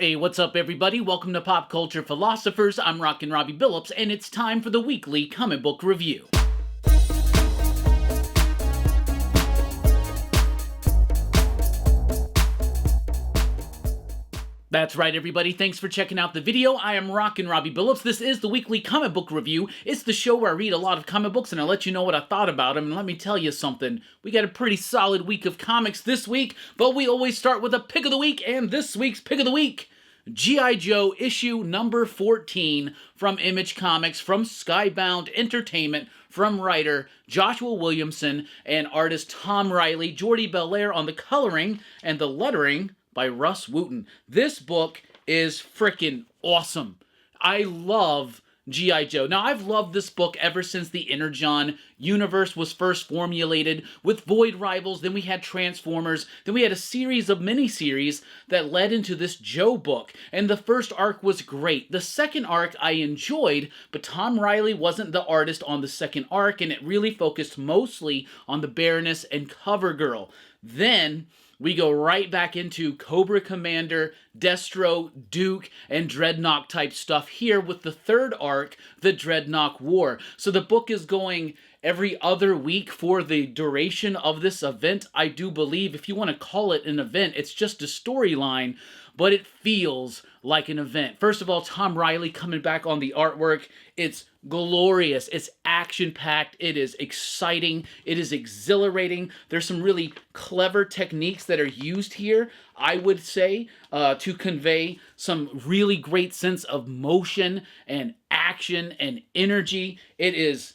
Hey, what's up, everybody? Welcome to Pop Culture Philosophers. I'm Rockin Robbie Billups, and it's time for the weekly comic book review. That's right, everybody. Thanks for checking out the video. I am Rockin Robbie Billups. This is the weekly comic book review. It's the show where I read a lot of comic books and I let you know what I thought about them. And let me tell you something. We got a pretty solid week of comics this week, but we always start with a pick of the week, and this week's pick of the week, G.I. Joe issue number 14 from Image Comics, from Skybound Entertainment, from writer Joshua Williamson and artist Tom Riley, Jordie Bellaire on the coloring, and the lettering by Russ Wooten. This book is freaking awesome. I love G.I. Joe. Now, I've loved this book ever since the Energon universe was first formulated with Void Rivals. Then we had Transformers. Then we had a series of miniseries that led into this Joe book. And the first arc was great. The second arc I enjoyed, but Tom Riley wasn't the artist on the second arc, and it really focused mostly on the Baroness and CoverGirl. Then we go right back into Cobra Commander, Destro, Duke, and Dreadnought type stuff here with the third arc, the Dreadnought War. So the book is going every other week for the duration of this event. I do believe, if you want to call it an event, it's just a storyline, but it feels like an event. First of all, Tom Riley coming back on the artwork. It's glorious. It's action-packed. It is exciting. It is exhilarating. There's some really clever techniques that are used here, I would say, to convey some really great sense of motion and action and energy. It is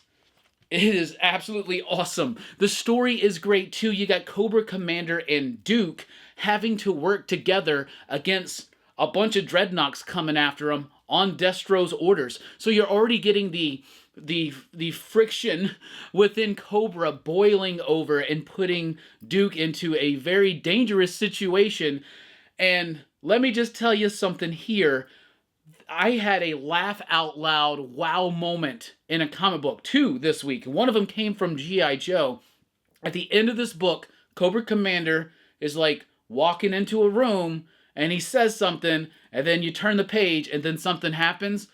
absolutely awesome. The story is great, too. You got Cobra Commander and Duke having to work together against a bunch of dreadnoughts coming after them on Destro's orders. So you're already getting the friction within Cobra boiling over and putting Duke into a very dangerous situation. And let me just tell you something here. I had a laugh out loud wow moment in a comic book, too, this week. One of them came from G.I. Joe. At the end of this book, Cobra Commander is like walking into a room and he says something, and then you turn the page and then something happens.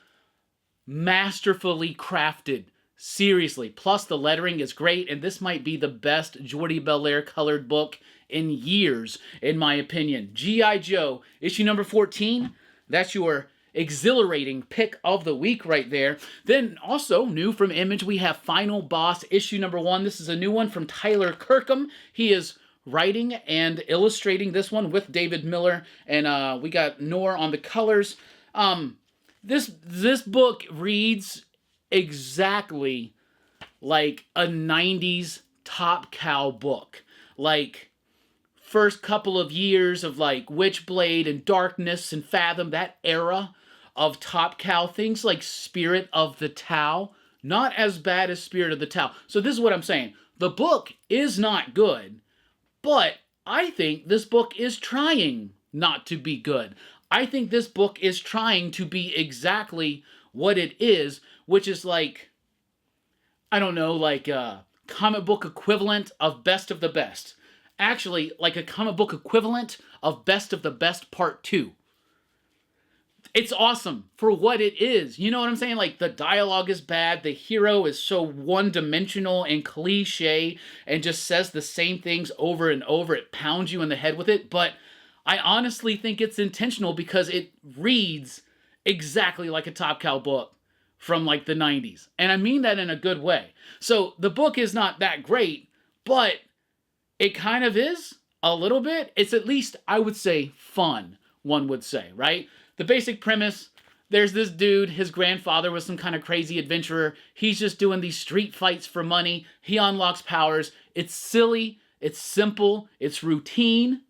Masterfully crafted. Seriously. Plus the lettering is great, and this might be the best Jordie Bellaire colored book in years, in my opinion. G.I. Joe, issue number 14. That's your exhilarating pick of the week right there. Then also new from Image, we have Final Boss issue number 1. This is a new one from Tyler Kirkham. He is writing and illustrating this one with David Miller, and we got Noor on the colors. This book reads exactly like a 90s Top Cow book. Like first couple of years of like Witchblade and Darkness and Fathom, that era of Top Cow, things like Spirit of the Tau, not as bad as Spirit of the Tau. So this is what I'm saying. The book is not good, but I think this book is trying not to be good. I think this book is trying to be exactly what it is, which is like, I don't know, like a comic book equivalent of Best of the Best. Actually, like a comic book equivalent of Best of the Best Part 2. It's awesome for what it is. You know what I'm saying? Like, the dialogue is bad. The hero is so one-dimensional and cliche and just says the same things over and over. It pounds you in the head with it. But I honestly think it's intentional because it reads exactly like a Top Cow book from, like, the 90s. And I mean that in a good way. So the book is not that great, but it kind of is a little bit. It's at least, I would say, fun, one would say, right? The basic premise, there's this dude, his grandfather was some kind of crazy adventurer. He's just doing these street fights for money. He unlocks powers. It's silly, it's simple, it's routine,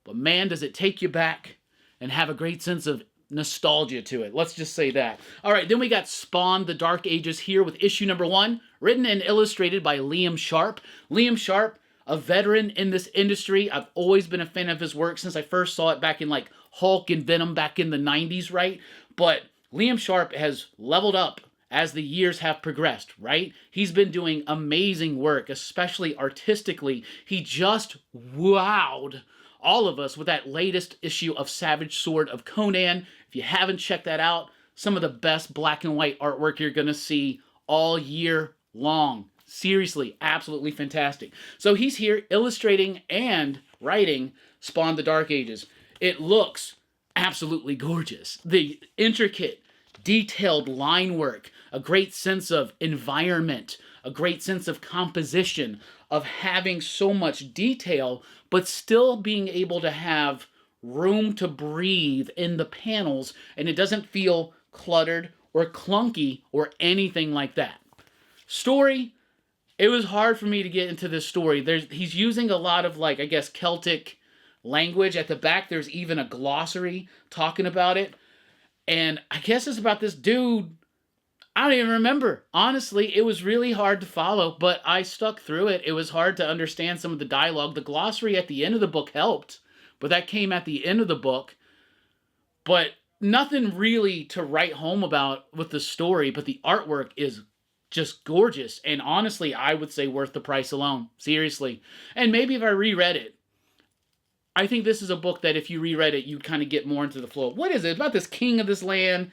but man, does it take you back and have a great sense of nostalgia to it. Let's just say that. All right, then we got Spawn, The Dark Ages here with issue number 1, written and illustrated by Liam Sharp. Liam Sharp, a veteran in this industry. I've always been a fan of his work since I first saw it back in like Hulk and Venom back in the 90s, right? But Liam Sharp has leveled up as the years have progressed, right? He's been doing amazing work, especially artistically. He just wowed all of us with that latest issue of Savage Sword of Conan. If you haven't checked that out, some of the best black and white artwork you're going to see all year long. Seriously, absolutely fantastic. So he's here illustrating and writing Spawn the Dark Ages. It looks absolutely gorgeous. The intricate, detailed line work, a great sense of environment, a great sense of composition, of having so much detail, but still being able to have room to breathe in the panels, and it doesn't feel cluttered or clunky or anything like that. Story, it was hard for me to get into this story. He's using a lot of, like, I guess, Celtic language. At the back, there's even a glossary talking about it. And I guess it's about this dude. I don't even remember. Honestly, it was really hard to follow, but I stuck through it. It was hard to understand some of the dialogue. The glossary at the end of the book helped, but that came at the end of the book. But nothing really to write home about with the story, but the artwork is just gorgeous. And honestly, I would say worth the price alone. Seriously. And maybe if I reread it, I think this is a book that if you reread it, you kind of get more into the flow. What is it? It's about this king of this land.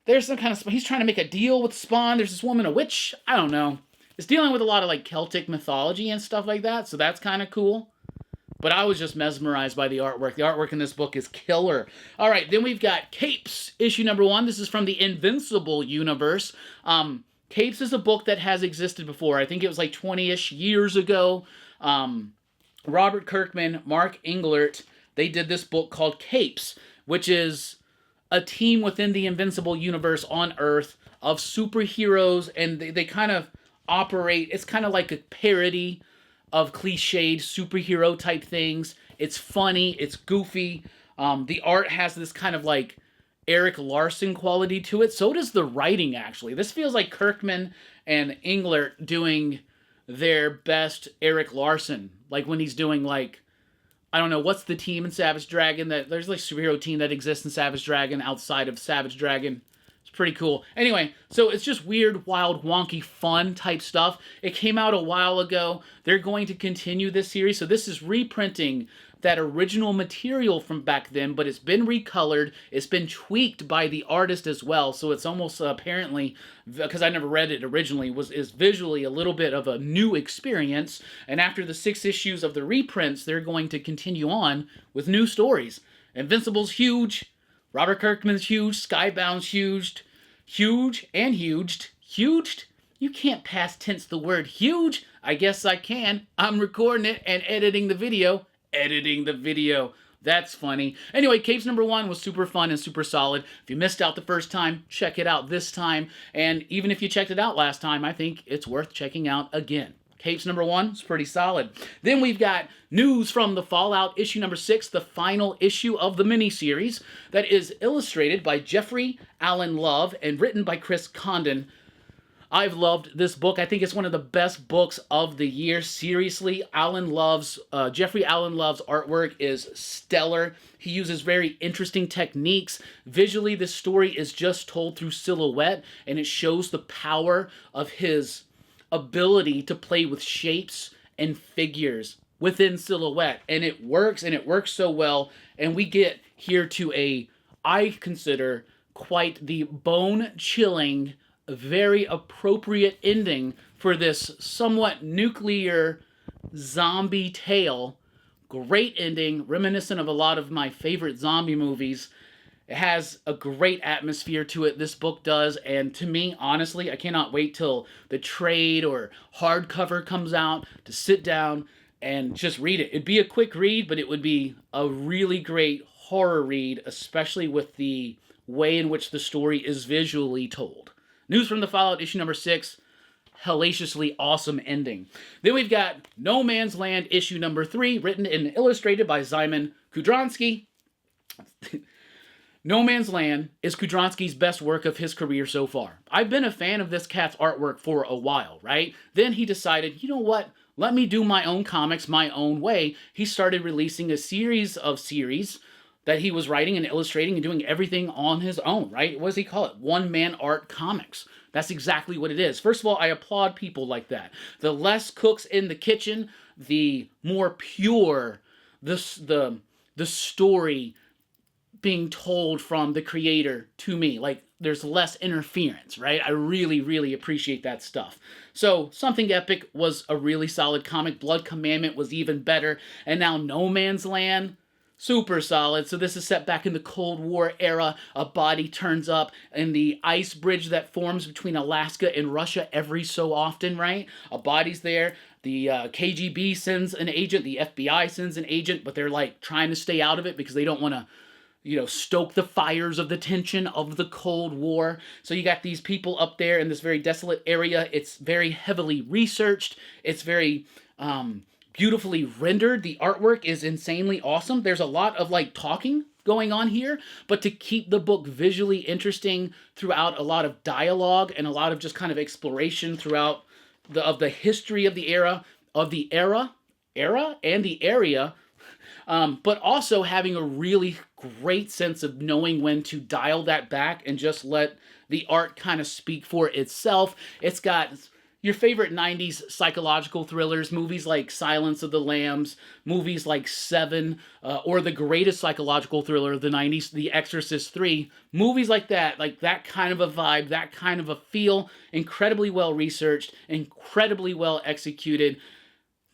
There's some kind of... He's trying to make a deal with Spawn. There's this woman, a witch. I don't know. It's dealing with a lot of, like, Celtic mythology and stuff like that. So that's kind of cool. But I was just mesmerized by the artwork. The artwork in this book is killer. All right, then we've got Capes, issue number 1. This is from the Invincible universe. Capes is a book that has existed before. I think it was like 20-ish years ago. Robert Kirkman, Mark Englert, they did this book called Capes, which is a team within the Invincible universe on Earth of superheroes, and they kind of operate, it's kind of like a parody of cliched superhero type things. It's funny, it's goofy. The art has this kind of like Eric Larson quality to it. So does the writing, actually. This feels like Kirkman and Englert doing their best Eric Larson. Like when he's doing, like, I don't know, what's the team in Savage Dragon? There's like a superhero team that exists in Savage Dragon outside of Savage Dragon. It's pretty cool. Anyway, so it's just weird, wild, wonky, fun type stuff. It came out a while ago. They're going to continue this series. So this is reprinting that original material from back then, but it's been recolored. It's been tweaked by the artist as well. So it's almost apparently, because I never read it originally, is visually a little bit of a new experience. And after the 6 issues of the reprints, they're going to continue on with new stories. Invincible's huge. Robert Kirkman's huge. Skybound's huge. Huge and huged. Huged? You can't past tense the word huge. I guess I can. I'm recording it and editing the video. That's funny. Anyway, Capes number 1 was super fun and super solid. If you missed out the first time, check it out this time. And even if you checked it out last time, I think it's worth checking out again. Capes number 1 is pretty solid. Then we've got news from the Fallout, issue number 6, the final issue of the miniseries, that is illustrated by Jeffrey Allen Love and written by Chris Condon. I've loved this book. I think it's one of the best books of the year. Seriously, Jeffrey Allen Love's artwork is stellar. He uses very interesting techniques. Visually, this story is just told through silhouette, and it shows the power of his ability to play with shapes and figures within silhouette. And it works so well. And we get here to I consider, quite the bone-chilling, very appropriate ending for this somewhat nuclear zombie tale. Great ending, reminiscent of a lot of my favorite zombie movies. It has a great atmosphere to it, this book does, and to me, honestly, I cannot wait till the trade or hardcover comes out to sit down and just read it. It'd be a quick read, but it would be a really great horror read, especially with the way in which the story is visually told. News from the Fallout, issue number 6. Hellaciously awesome ending. Then we've got No Man's Land, issue number 3, written and illustrated by Szymon Kudranski. No Man's Land is Kudranski's best work of his career so far. I've been a fan of this cat's artwork for a while, right? Then he decided, you know what? Let me do my own comics my own way. He started releasing a series of series that he was writing and illustrating and doing everything on his own, right? What does he call it? One-man art comics. That's exactly what it is. First of all, I applaud people like that. The less cooks in the kitchen, the more pure the story being told from the creator to me. Like, there's less interference, right? I really, really appreciate that stuff. So, Something Epic was a really solid comic. Blood Commandment was even better. And now No Man's Land, super solid. So this is set back in the Cold War era. A body turns up in the ice bridge that forms between Alaska and Russia every so often, right? A body's there. The KGB sends an agent. The FBI sends an agent, but they're like trying to stay out of it because they don't want to, stoke the fires of the tension of the Cold War. So you got these people up there in this very desolate area. It's very heavily researched. It's very beautifully rendered. The artwork is insanely awesome. There's a lot of like talking going on here, but to keep the book visually interesting throughout, a lot of dialogue and a lot of just kind of exploration throughout the history of the era and the area. But also having a really great sense of knowing when to dial that back and just let the art kind of speak for itself. It's got your favorite 90s psychological thrillers, movies like Silence of the Lambs, movies like Seven, or the greatest psychological thriller of the 90s, The Exorcist 3, movies like that kind of a vibe, that kind of a feel, incredibly well researched, incredibly well executed.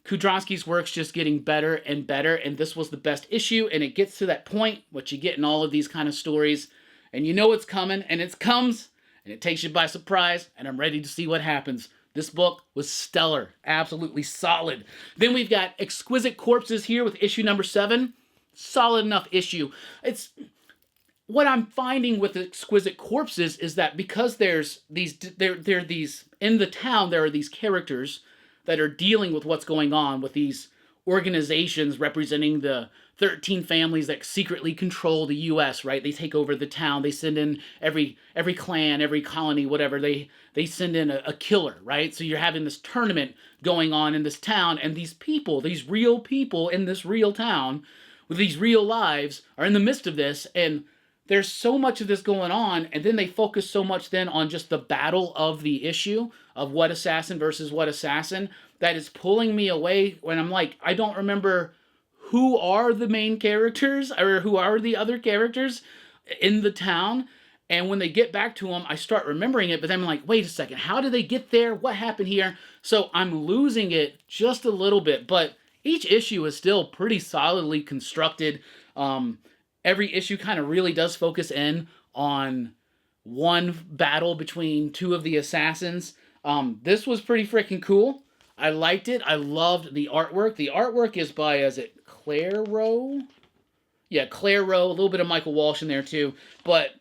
Kudronsky's work's just getting better and better, and this was the best issue, and it gets to that point, what you get in all of these kind of stories, and you know it's coming, and it comes, and it takes you by surprise, and I'm ready to see what happens. This book was stellar, absolutely solid. Then we've got Exquisite Corpses here with issue number 7. Solid enough issue. It's what I'm finding with Exquisite Corpses is that because there's these, in the town, there are these characters that are dealing with what's going on with these organizations representing the 13 families that secretly control the U.S., right? They take over the town. They send in every clan, every colony, whatever. They send in a killer, right? So you're having this tournament going on in this town, and these people, these real people in this real town with these real lives are in the midst of this, and there's so much of this going on, and then they focus so much then on just the battle of the issue of what assassin versus what assassin that is pulling me away when I'm like, I don't remember who are the main characters or who are the other characters in the town. And when they get back to them, I start remembering it, but then I'm like, wait a second, how did they get there? What happened here? So I'm losing it just a little bit, but each issue is still pretty solidly constructed. Every issue kind of really does focus in on one battle between two of the assassins. This was pretty freaking cool. I liked it. I loved the artwork. The artwork is by, is it Claire Rowe? Yeah, Claire Rowe. A little bit of Michael Walsh in there too. But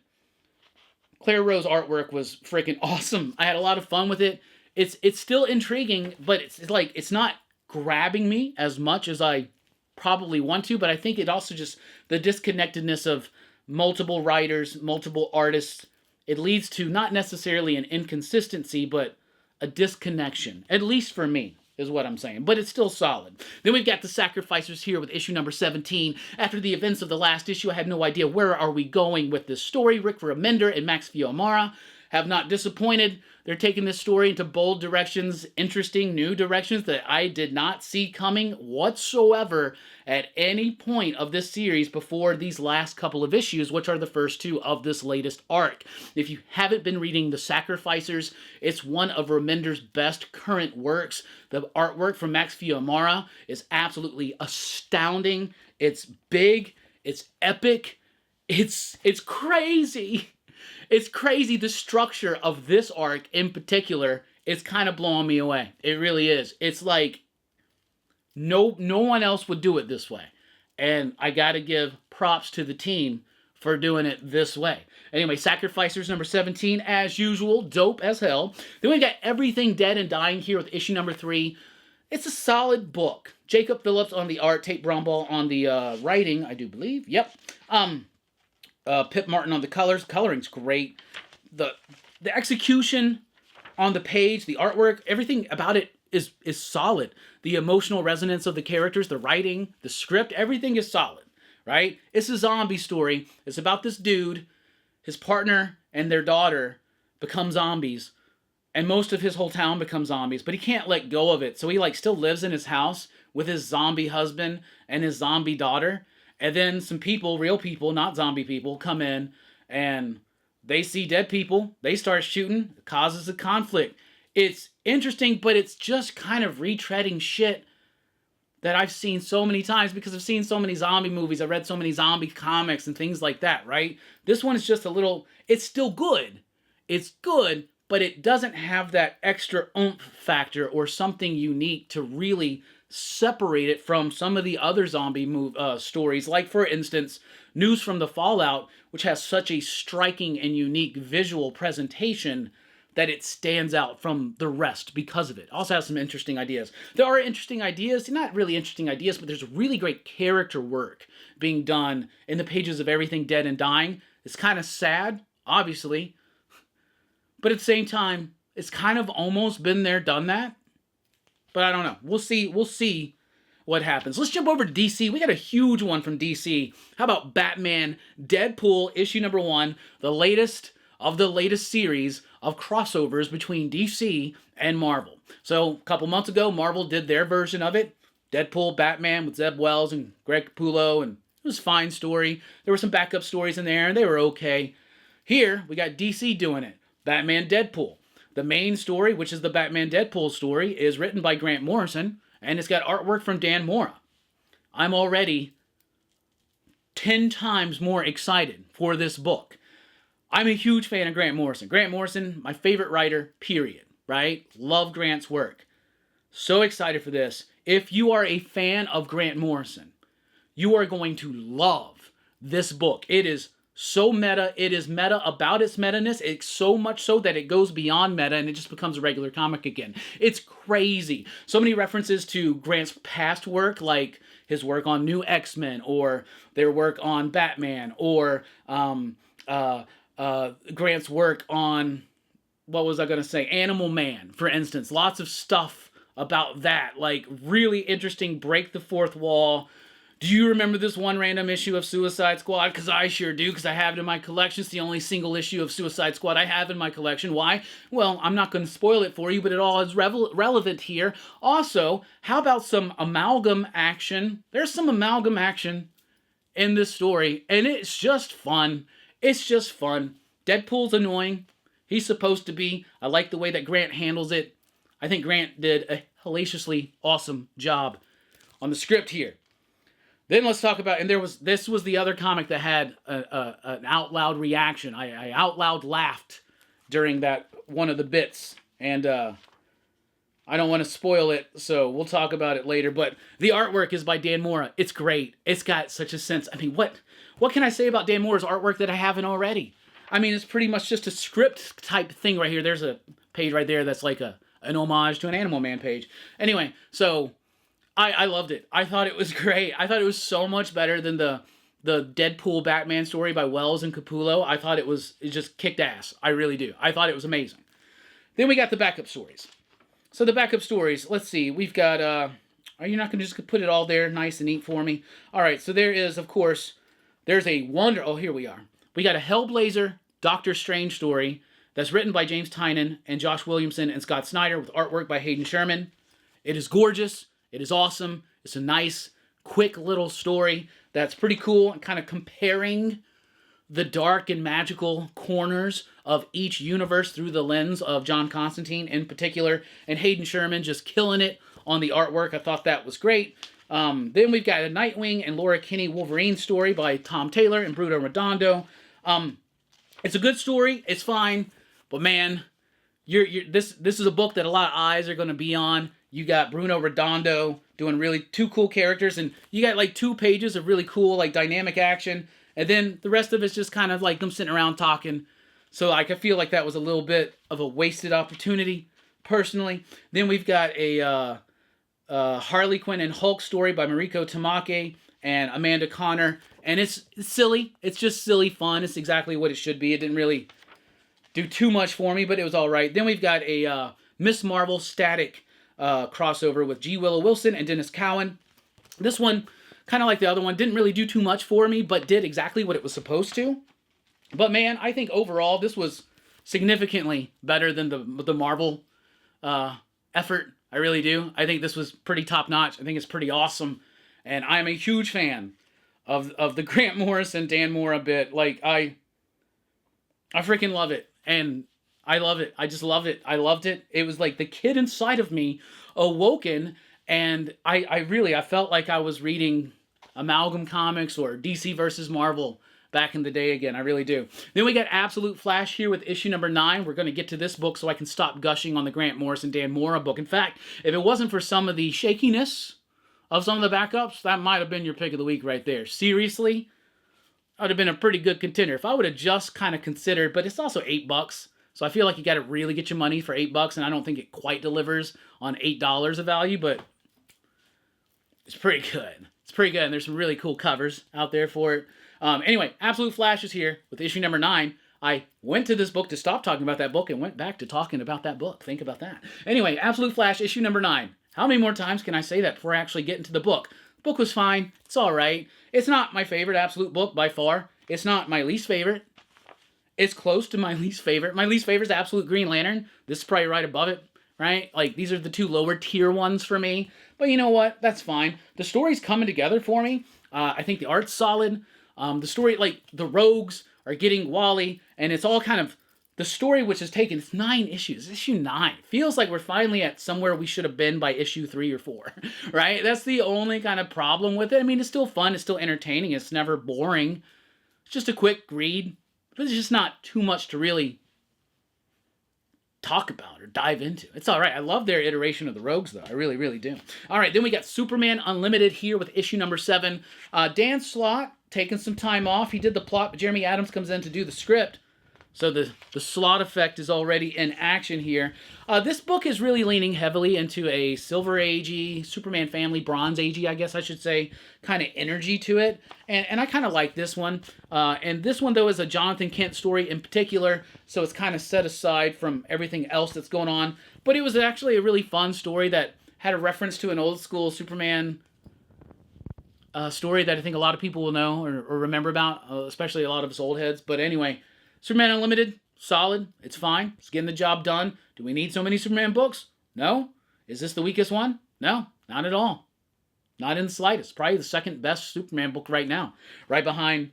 Claire Rowe's artwork was freaking awesome. I had a lot of fun with it. It's still intriguing, but it's not grabbing me as much as I probably want to, but I think it also just, the disconnectedness of multiple writers, multiple artists, it leads to not necessarily an inconsistency, but a disconnection, at least for me, is what I'm saying. But it's still solid. Then we've got the Sacrificers here with issue number 17. After the events of the last issue, I had no idea where are we going with this story. Rick Remender and Max Fiumara have not disappointed. They're taking this story into bold directions, interesting new directions that I did not see coming whatsoever at any point of this series before these last couple of issues, which are the first two of this latest arc. If you haven't been reading The Sacrificers, it's one of Remender's best current works. The artwork from Max Fiumara is absolutely astounding. It's big. It's epic. It's crazy. It's crazy. The structure of this arc in particular is kind of blowing me away. It really is. It's like no one else would do it this way. And I got to give props to the team for doing it this way. Anyway, Sacrificers number 17, as usual, dope as hell. Then we got Everything Dead and Dying here with issue number 3. It's a solid book. Jacob Phillips on the art, Tate Bromball on the writing, I do believe. Yep. Pip Martin on the colors. Coloring's great. The execution on the page, the artwork, everything about it is solid. The emotional resonance of the characters, the writing, the script, everything is solid, right? It's a zombie story. It's about this dude, his partner, and their daughter become zombies, and most of his whole town becomes zombies, but he can't let go of it, so he still lives in his house with his zombie husband and his zombie daughter. And then some people, real people, not zombie people, come in and they see dead people. They start shooting. It causes a conflict. It's interesting, but it's just kind of retreading shit that I've seen so many times because I've seen so many zombie movies. I've read so many zombie comics and things like that, right? This one is just a little, it's still good. It's good, but it doesn't have that extra oomph factor or something unique to really separate it from some of the other zombie stories. Like, for instance, News from the Fallout, which has such a striking and unique visual presentation that it stands out from the rest because of it. Also has some interesting ideas. There are interesting ideas, not really interesting ideas, but there's really great character work being done in the pages of Everything Dead and Dying. It's kind of sad, obviously, but at the same time, it's kind of almost been there, done that. But I don't know. We'll see what happens. Let's jump over to DC. We got a huge one from DC. How about Batman Deadpool issue number 1, the latest of the latest series of crossovers between DC and Marvel. So a couple months ago, Marvel did their version of it. Deadpool, Batman with Zeb Wells and Greg Capullo, and it was a fine story. There were some backup stories in there, and they were okay. Here, we got DC doing it. Batman Deadpool. The main story, which is the Batman Deadpool story, is written by Grant Morrison, and it's got artwork from Dan Mora. I'm already 10 times more excited for this book. I'm a huge fan of Grant Morrison. Grant Morrison, my favorite writer, period, right? Love Grant's work. So excited for this. If you are a fan of Grant Morrison, you are going to love this book. It is so meta. It is meta about its meta-ness. It's so much so that it goes beyond meta and it just becomes a regular comic again. It's crazy. So many references to Grant's past work, like his work on New X-Men, or their work on Batman, or Grant's work on, what was I going to say, Animal Man, for instance. Lots of stuff about that, like really interesting, break the fourth wall. Do you remember this one random issue of Suicide Squad? Because I sure do, because I have it in my collection. It's the only single issue of Suicide Squad I have in my collection. Why? Well, I'm not going to spoil it for you, but it all is relevant here. Also, how about some amalgam action? There's some amalgam action in this story, and it's just fun. It's just fun. Deadpool's annoying. He's supposed to be. I like the way that Grant handles it. I think Grant did a hellaciously awesome job on the script here. Then let's talk about, and this was the other comic that had an out loud reaction. I out loud laughed during that one of the bits, and I don't want to spoil it, so we'll talk about it later. But the artwork is by Dan Mora. It's great. It's got such a sense. I mean, what can I say about Dan Mora's artwork that I haven't already? I mean, it's pretty much just a script type thing right here. There's a page right there that's like an homage to an Animal Man page. Anyway, so I loved it. I thought it was great. I thought it was so much better than the Deadpool Batman story by Wells and Capullo. I thought it just kicked ass. I really do. I thought it was amazing. Then we got the backup stories. So the backup stories, let's see. We've got, are you not going to just put it all there nice and neat for me? All right, so there is, of course, there's a oh, here we are. We got a Hellblazer Doctor Strange story that's written by James Tynion and Josh Williamson and Scott Snyder with artwork by Hayden Sherman. It is gorgeous. It is awesome. It's a nice, quick little story that's pretty cool and kind of comparing the dark and magical corners of each universe through the lens of John Constantine in particular, and Hayden Sherman just killing it on the artwork. I thought that was great. Then we've got a Nightwing and Laura Kinney Wolverine story by Tom Taylor and Bruno Redondo. It's a good story. It's fine, but man, this is a book that a lot of eyes are going to be on. You got Bruno Redondo doing really two cool characters, and you got like 2 pages of really cool like dynamic action, and then the rest of it's just kind of like them sitting around talking. So like I feel like that was a little bit of a wasted opportunity, personally. Then we've got a Harley Quinn and Hulk story by Mariko Tamaki and Amanda Connor, and it's silly. It's just silly fun. It's exactly what it should be. It didn't really do too much for me, but it was all right. Then we've got a Miss Marvel static crossover with G. Willow Wilson and Dennis Cowan. This one, kind of like the other one, didn't really do too much for me, but did exactly what it was supposed to. But man, I think overall this was significantly better than the Marvel effort. I really do. I think this was pretty top-notch. I think it's pretty awesome. And I'm a huge fan of the Grant Morrison, Dan Mora bit. Like, I freaking love it. And I love it. I just love it. I loved it. It was like the kid inside of me awoken, and I felt like I was reading Amalgam Comics or DC versus Marvel back in the day again. I really do. Then we got Absolute Flash here with issue number 9. We're going to get to this book so I can stop gushing on the Grant Morrison, Dan Mora book. In fact, if it wasn't for some of the shakiness of some of the backups, that might have been your pick of the week right there. Seriously, that would have been a pretty good contender. If I would have just kind of considered, but it's also $8. So I feel like you got to really get your money for $8, and I don't think it quite delivers on $8 of value, but it's pretty good. It's pretty good, and there's some really cool covers out there for it. Anyway, Absolute Flash is here with issue number 9. I went to this book to stop talking about that book and went back to talking about that book. Think about that. Anyway, Absolute Flash, issue number 9. How many more times can I say that before I actually get into the book? The book was fine. It's all right. It's not my favorite Absolute book by far. It's not my least favorite. It's close to my least favorite. My least favorite is Absolute Green Lantern. This is probably right above it, right? Like, these are the 2 lower tier ones for me. But you know what? That's fine. The story's coming together for me. I think the art's solid. The story, like, the rogues are getting Wally, and it's all kind of, the story which has taken, it's 9 issues. Issue 9. Feels like we're finally at somewhere we should have been by issue 3 or 4, right? That's the only kind of problem with it. I mean, it's still fun. It's still entertaining. It's never boring. It's just a quick read. But it's just not too much to really talk about or dive into. It's all right. I love their iteration of the Rogues, though. I really, really do. All right, then we got Superman Unlimited here with issue number 7. Dan Slott taking some time off. He did the plot, but Jeremy Adams comes in to do the script. So the slot effect is already in action here. This book is really leaning heavily into a Silver Age-y, Superman family, Bronze Age-y, I guess I should say, kind of energy to it. And I kind of like this one. And this one, though, is a Jonathan Kent story in particular, so it's kind of set aside from everything else that's going on. But it was actually a really fun story that had a reference to an old-school Superman story that I think a lot of people will know or remember about, especially a lot of us old heads. But anyway, Superman Unlimited, solid. It's fine. It's getting the job done. Do we need so many Superman books? No. Is this the weakest one? No, not at all. Not in the slightest. Probably the second best Superman book right now. Right behind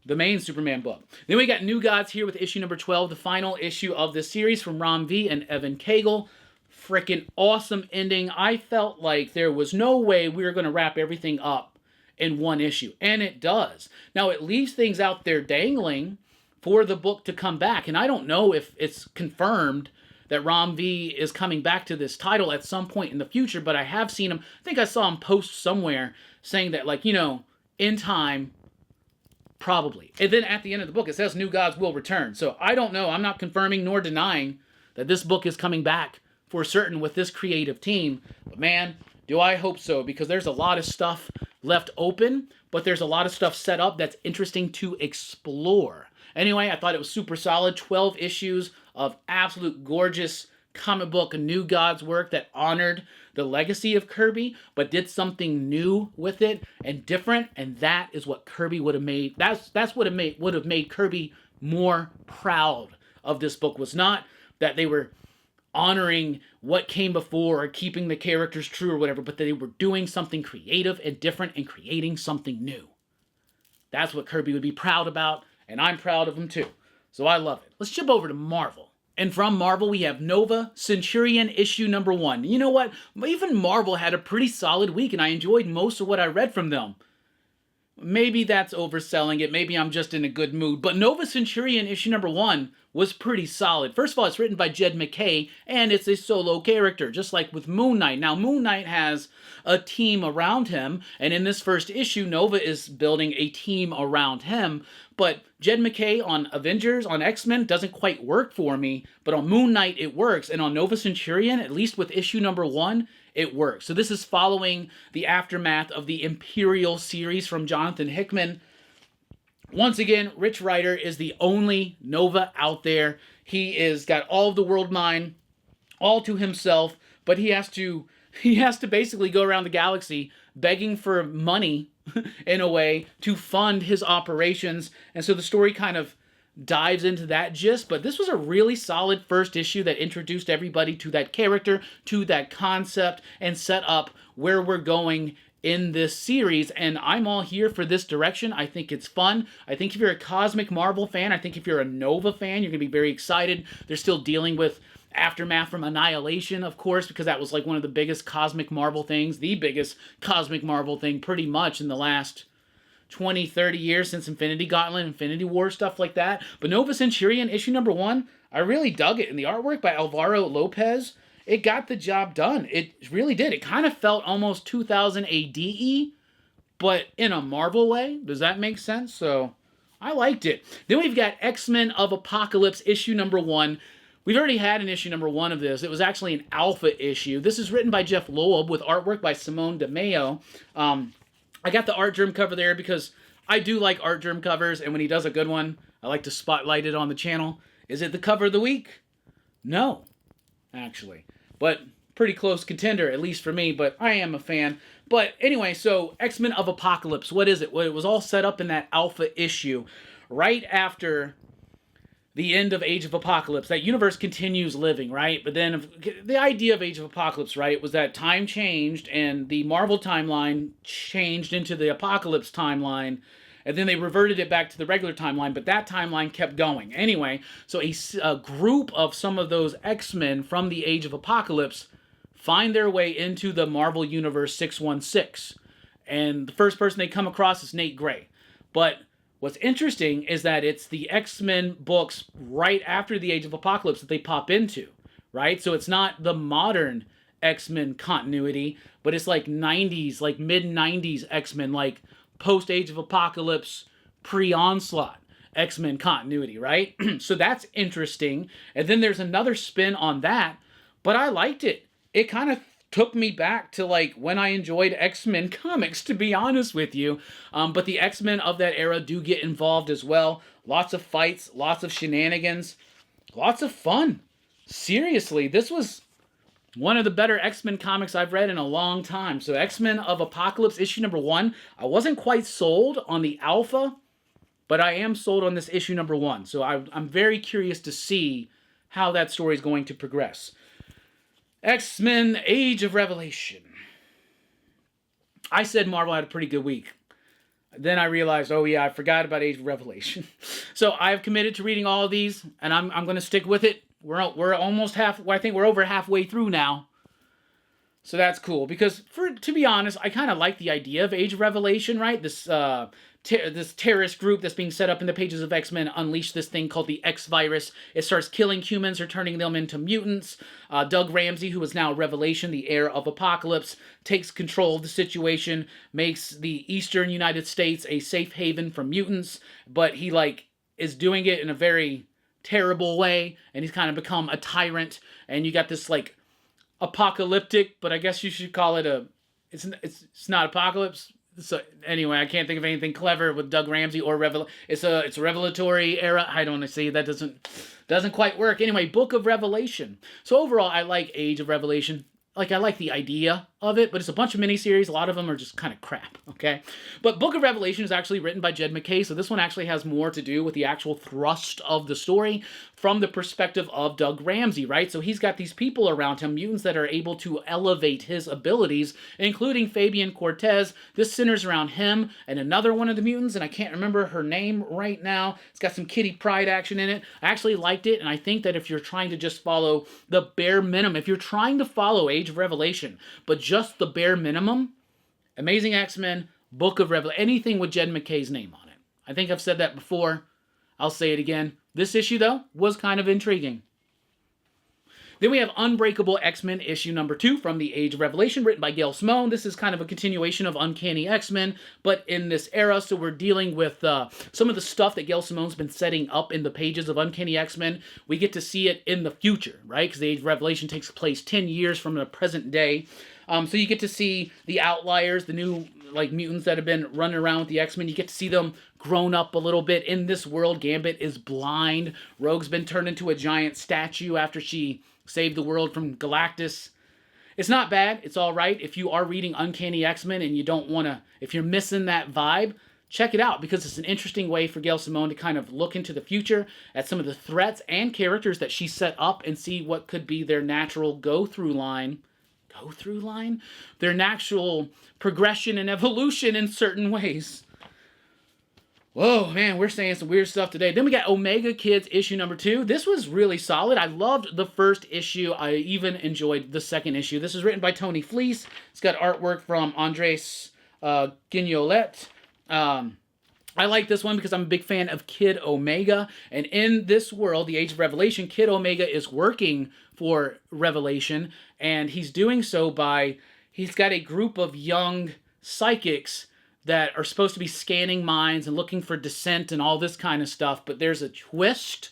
the main Superman book. Then we got New Gods here with issue number 12, the final issue of this series from Ram V and Evan Cagle. Freaking awesome ending. I felt like there was no way we were going to wrap everything up in one issue. And it does. Now, it leaves things out there dangling for the book to come back. And I don't know if it's confirmed that Ram V is coming back to this title at some point in the future, but I have seen him, I think I saw him post somewhere saying that, like, you know, in time, probably. And then at the end of the book, it says New Gods will return. So I don't know. I'm not confirming nor denying that this book is coming back for certain with this creative team. But man, do I hope so, because there's a lot of stuff left open, but there's a lot of stuff set up that's interesting to explore. Anyway, I thought it was super solid. 12 issues of absolute gorgeous comic book New Gods work that honored the legacy of Kirby, but did something new with it and different. And that is what Kirby would have made. That's what it would have made Kirby more proud of this book. Was not that they were honoring what came before or keeping the characters true or whatever, but that they were doing something creative and different and creating something new. That's what Kirby would be proud about. And I'm proud of them too. So I love it. Let's jump over to Marvel. And from Marvel, we have Nova Centurion issue number 1. You know what? Even Marvel had a pretty solid week, and I enjoyed most of what I read from them. Maybe that's overselling it. Maybe I'm just in a good mood. But Nova Centurion issue number 1 was pretty solid. First of all, it's written by Jed MacKay, and it's a solo character, just like with Moon Knight. Now, Moon Knight has a team around him, and in this first issue, Nova is building a team around him. But Jed MacKay on Avengers, on X-Men, doesn't quite work for me, but on Moon Knight, it works. And on Nova Centurion, at least with issue number 1, it works. So this is following the aftermath of the Imperial series from Jonathan Hickman. Once again, Rich Rider is the only Nova out there. He is got all of the world mind all to himself, but he has to basically go around the galaxy begging for money in a way to fund his operations. And so the story kind of dives into that gist, but this was a really solid first issue that introduced everybody to that character, to that concept, and set up where we're going in this series, and I'm all here for this direction. I think it's fun. I think if you're a Cosmic Marvel fan, I think if you're a Nova fan, you're going to be very excited. They're still dealing with aftermath from Annihilation, of course, because that was like one of the biggest Cosmic Marvel things, the biggest Cosmic Marvel thing pretty much in the last 20, 30 years since Infinity Gauntlet, Infinity War, stuff like that. But Nova Centurion, issue number 1, I really dug it. And the artwork by Alvaro Lopez, it got the job done. It really did. It kind of felt almost 2000 AD-y, but in a Marvel way. Does that make sense? So I liked it. Then we've got X-Men of Apocalypse, issue number 1. We've already had an issue number 1 of this. It was actually an alpha issue. This is written by Jeff Loeb with artwork by Simone DeMeo. I got the art germ cover there because I do like art germ covers, and when he does a good one, I like to spotlight it on the channel. Is it the cover of the week? No, actually. But pretty close contender, at least for me, but I am a fan. But anyway, so X-Men of Apocalypse, what is it? Well, it was all set up in that alpha issue right after the end of Age of Apocalypse. That universe continues living, right? But then the idea of Age of Apocalypse, right, was that time changed and the Marvel timeline changed into the Apocalypse timeline, and then they reverted it back to the regular timeline, but that timeline kept going. Anyway, so a group of some of those X-Men from the Age of Apocalypse find their way into the Marvel Universe 616. And the first person they come across is Nate Gray. But what's interesting is that it's the X-Men books right after the Age of Apocalypse that they pop into, right? So it's not the modern X-Men continuity, but it's like 90s, like mid-90s X-Men, like post-Age of Apocalypse, pre-Onslaught X-Men continuity, right? So that's interesting. And then there's another spin on that, but I liked it. It kind of took me back to like when I enjoyed X-Men comics, to be honest with you. But the X-Men of that era do get involved as well. Lots of fights, lots of shenanigans, lots of fun. Seriously, this was one of the better X-Men comics I've read in a long time. So X-Men of Apocalypse, issue number 1. I wasn't quite sold on the alpha, but I am sold on this issue number 1. So I'm very curious to see how that story is going to progress. X-Men Age of Revelation. I said Marvel had a pretty good week. Then I realized, oh yeah, I forgot about Age of Revelation. So I've committed to reading all of these, and I'm going to stick with it. We're almost I think we're over halfway through now. So that's cool, because to be honest, I kind of like the idea of Age of Revelation, right? This terrorist group that's being set up in the pages of X-Men unleash this thing called the X-Virus. It starts killing humans or turning them into mutants. Doug Ramsey, who is now Revelation, the heir of Apocalypse, takes control of the situation, makes the eastern United States a safe haven for mutants, but he is doing it in a very terrible way, and he's kind of become a tyrant, and you got this apocalyptic, but I guess you should call it it's not apocalypse. So anyway, I can't think of anything clever with Doug Ramsey or it's a revelatory era. I don't want to say that doesn't quite work. Anyway, Book of Revelation. So overall, I like Age of Revelation. I like the idea of it, but it's a bunch of miniseries. A lot of them are just kind of crap, okay? But Book of Revelation is actually written by Jed MacKay, so this one actually has more to do with the actual thrust of the story from the perspective of Doug Ramsey, right? So he's got these people around him, mutants that are able to elevate his abilities, including Fabian Cortez. This centers around him and another one of the mutants, and I can't remember her name right now. It's got some Kitty Pryde action in it. I actually liked it, and I think that if you're trying to just follow the bare minimum, if you're trying to follow Age of Revelation, but just the bare minimum, Amazing X-Men, Book of Revelation, anything with Jed MacKay's name on it. I think I've said that before. I'll say it again. This issue, though, was kind of intriguing. Then we have Unbreakable X-Men issue number 2 from the Age of Revelation, written by Gail Simone. This is kind of a continuation of Uncanny X-Men, but in this era, so we're dealing with some of the stuff that Gail Simone's been setting up in the pages of Uncanny X-Men. We get to see it in the future, right? Because the Age of Revelation takes place 10 years from the present day. So you get to see the outliers, the new mutants that have been running around with the X-Men. You get to see them grown up a little bit in this world. Gambit is blind. Rogue's been turned into a giant statue after she saved the world from Galactus. It's not bad. It's all right. If you are reading Uncanny X-Men and you don't want to, if you're missing that vibe, check it out because it's an interesting way for Gail Simone to kind of look into the future at some of the threats and characters that she set up and see what could be their natural go-through line, their natural progression and evolution in certain ways. Whoa, man, we're saying some weird stuff today. Then we got Omega Kids issue number 2. This was really solid. I loved the first issue. I even enjoyed the second issue. This is written by Tony Fleece. It's got artwork from Andres Guignolet. I like this one because I'm a big fan of Kid Omega. And in this world, the Age of Revelation, Kid Omega is working for Revelation. And he's doing so by, he's got a group of young psychics that are supposed to be scanning minds and looking for dissent and all this kind of stuff. But there's a twist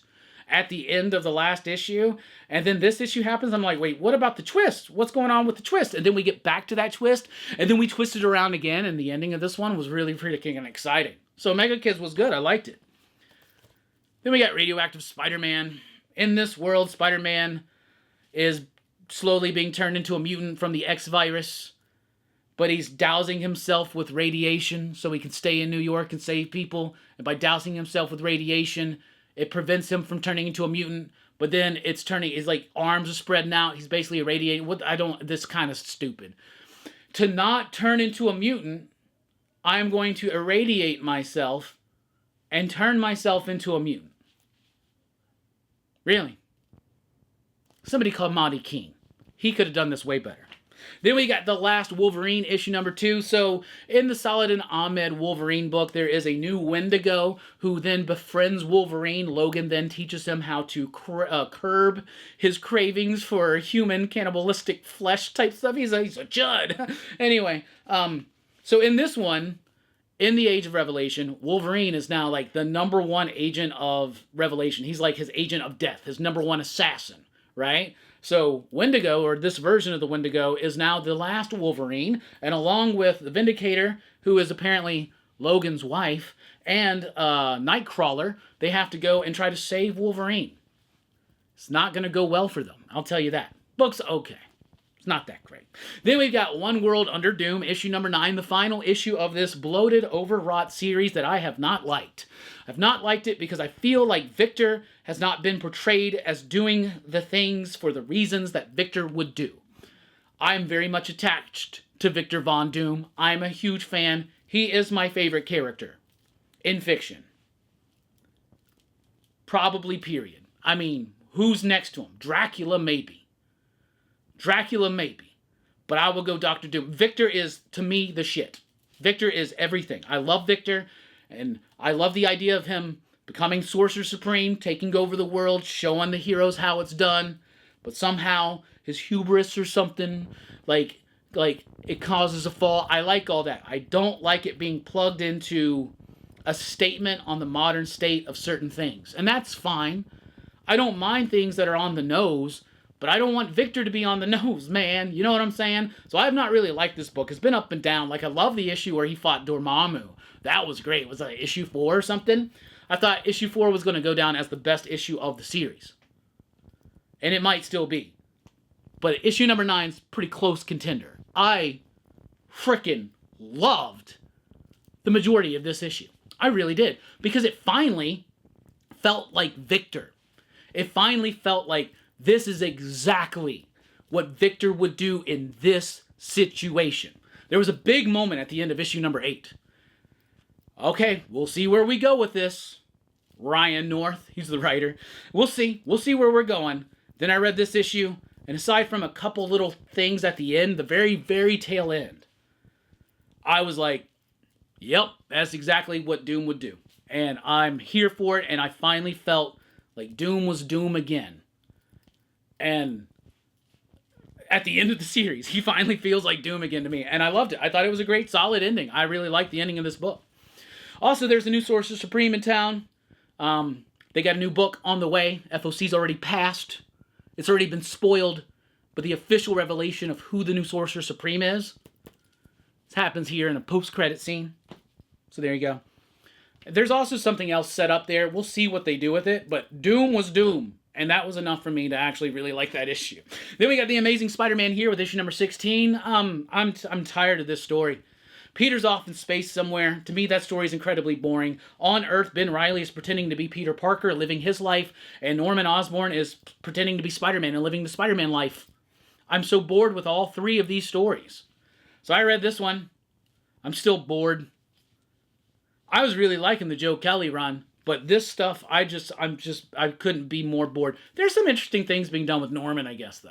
at the end of the last issue. And then this issue happens. I'm like, wait, what about the twist? What's going on with the twist? And then we get back to that twist. And then we twist it around again. And the ending of this one was really freaking exciting. So Mega Kids was good. I liked it. Then we got Radioactive Spider-Man. In this world, Spider-Man is slowly being turned into a mutant from the X virus. But he's dousing himself with radiation so he can stay in New York and save people. And by dousing himself with radiation, it prevents him from turning into a mutant. But then it's like arms are spreading out. He's basically irradiating. This kind of stupid. To not turn into a mutant, I'm going to irradiate myself and turn myself into a mutant. Really? Somebody called Monty King. He could have done this way better. Then we got The Last Wolverine, issue number 2. So in the Saladin Ahmed Wolverine book, there is a new Wendigo who then befriends Wolverine. Logan then teaches him how to curb his cravings for human cannibalistic flesh type stuff. He's a Judd. Anyway, so in this one, in the Age of Revelation, Wolverine is now like the #1 agent of Revelation. He's like his agent of death, his #1 assassin, right? So Wendigo, or this version of the Wendigo, is now the last Wolverine, and along with the Vindicator, who is apparently Logan's wife, and Nightcrawler, they have to go and try to save Wolverine. It's not going to go well for them, I'll tell you that. Book's okay. It's not that great. Then we've got One World Under Doom, issue number 9, the final issue of this bloated, overwrought series that I have not liked. I've not liked it because I feel like Victor has not been portrayed as doing the things for the reasons that Victor would do. I'm very much attached to Victor Von Doom. I'm a huge fan. He is my favorite character in fiction. Probably, period. I mean, who's next to him? Dracula, maybe. Dracula, maybe. But I will go Dr. Doom. Victor is, to me, the shit. Victor is everything. I love Victor, and I love the idea of him becoming Sorcerer Supreme, taking over the world, showing the heroes how it's done. But somehow, his hubris or something, like it causes a fall. I like all that. I don't like it being plugged into a statement on the modern state of certain things. And that's fine. I don't mind things that are on the nose, but I don't want Victor to be on the nose, man. You know what I'm saying? So I have not really liked this book. It's been up and down. Like, I love the issue where he fought Dormammu. That was great. Was that issue 4 or something? I thought issue 4 was going to go down as the best issue of the series. And it might still be. But issue number 9 is pretty close contender. I frickin' loved the majority of this issue. I really did. Because it finally felt like Victor. It finally felt like this is exactly what Victor would do in this situation. There was a big moment at the end of issue number 8. Okay, we'll see where we go with this. Ryan North, he's the writer. We'll see. We'll see where we're going. Then I read this issue, and aside from a couple little things at the end, the very, very tail end, I was like, yep, that's exactly what Doom would do. And I'm here for it, and I finally felt like Doom was Doom again. And at the end of the series, he finally feels like Doom again to me. And I loved it. I thought it was a great, solid ending. I really liked the ending of this book. Also, there's a new Sorcerer Supreme in town. They got a new book on the way. FOC's already passed. It's already been spoiled. But the official revelation of who the new Sorcerer Supreme is, this happens here in a post-credit scene. So there you go. There's also something else set up there. We'll see what they do with it. But Doom was Doom. And that was enough for me to actually really like that issue. Then we got The Amazing Spider-Man here with issue number 16. I'm tired of this story. Peter's off in space somewhere. To me, that story is incredibly boring. On Earth, Ben Reilly is pretending to be Peter Parker, living his life, and Norman Osborn is pretending to be Spider-Man and living the Spider-Man life. I'm so bored with all three of these stories. So I read this one. I'm still bored. I was really liking the Joe Kelly run, but this stuff, I couldn't be more bored. There's some interesting things being done with Norman, I guess, though.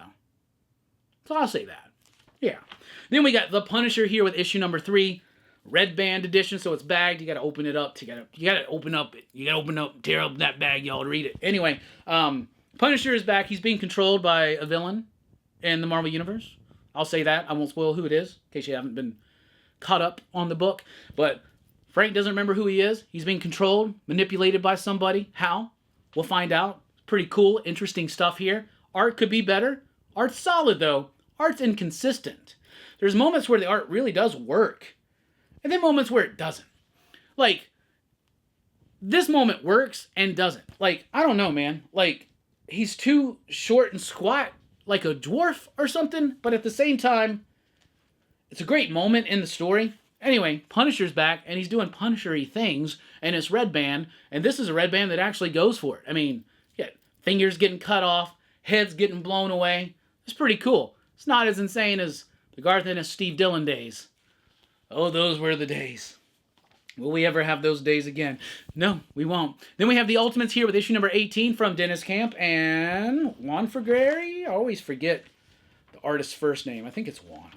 So I'll say that. Yeah. Then we got The Punisher here with issue number 3. Red band edition, so it's bagged. You gotta open it up. You gotta open up, tear up that bag, y'all, to read it. Anyway, Punisher is back. He's being controlled by a villain in the Marvel Universe. I'll say that. I won't spoil who it is, in case you haven't been caught up on the book. But Frank doesn't remember who he is. He's being controlled, manipulated by somebody. How? We'll find out. Pretty cool, interesting stuff here. Art could be better. Art's solid, though. Art's inconsistent. There's moments where the art really does work, and then moments where it doesn't. Like, this moment works and doesn't. Like, I don't know, man. Like, he's too short and squat, like a dwarf or something, but at the same time, it's a great moment in the story. Anyway, Punisher's back, and he's doing Punisher-y things, and it's red band, and this is a red band that actually goes for it. I mean, yeah, fingers getting cut off, heads getting blown away. It's pretty cool. It's not as insane as the Garth Ennis, Steve Dillon days. Oh, those were the days. Will we ever have those days again? No, we won't. Then we have the Ultimates here with issue number 18 from Dennis Camp and Juan Frigeri. I always forget the artist's first name. I think it's Juan.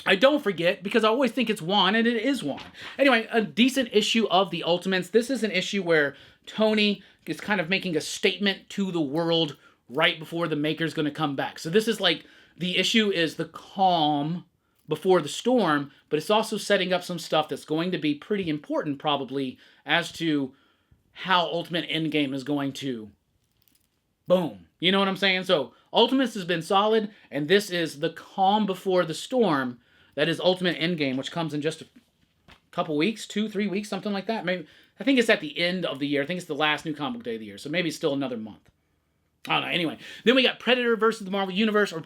I don't forget because I always think it's Juan, and it is Juan. Anyway, a decent issue of the Ultimates. This is an issue where Tony is kind of making a statement to the world right before the Maker's going to come back. So this is like, the issue is the calm before the storm, but it's also setting up some stuff that's going to be pretty important probably as to how Ultimate Endgame is going to boom. You know what I'm saying? So Ultimates has been solid, and this is the calm before the storm that is Ultimate Endgame, which comes in just a couple weeks, 2-3 weeks, something like that. Maybe, I think it's at the end of the year. I think it's the last new comic book day of the year, so maybe it's still another month. I don't know. Anyway, then we got Predator versus the Marvel Universe, or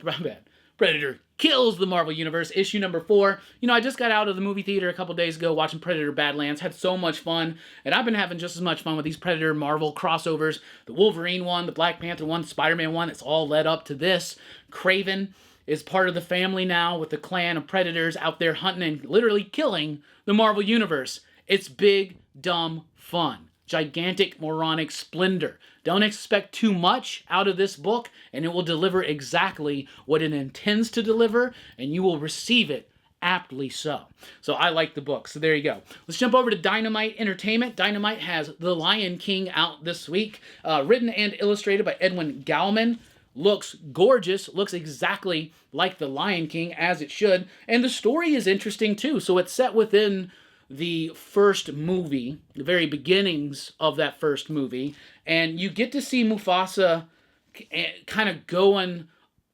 Predator kills the Marvel Universe, issue number 4. You know, I just got out of the movie theater a couple days ago watching Predator Badlands. Had so much fun, and I've been having just as much fun with these Predator Marvel crossovers. The Wolverine one, the Black Panther one, the Spider-Man one. It's all led up to this. Kraven is part of the family now with the clan of Predators out there hunting and literally killing the Marvel Universe. It's big, dumb fun. Gigantic, moronic splendor. Don't expect too much out of this book, and it will deliver exactly what it intends to deliver, and you will receive it aptly so. So I like the book. So there you go. Let's jump over to Dynamite Entertainment. Dynamite has The Lion King out this week. Written and illustrated by Edwin Gallman. Looks gorgeous. Looks exactly like The Lion King, as it should. And the story is interesting, too. So it's set within the first movie, the very beginnings of that first movie, and you get to see Mufasa kind of going,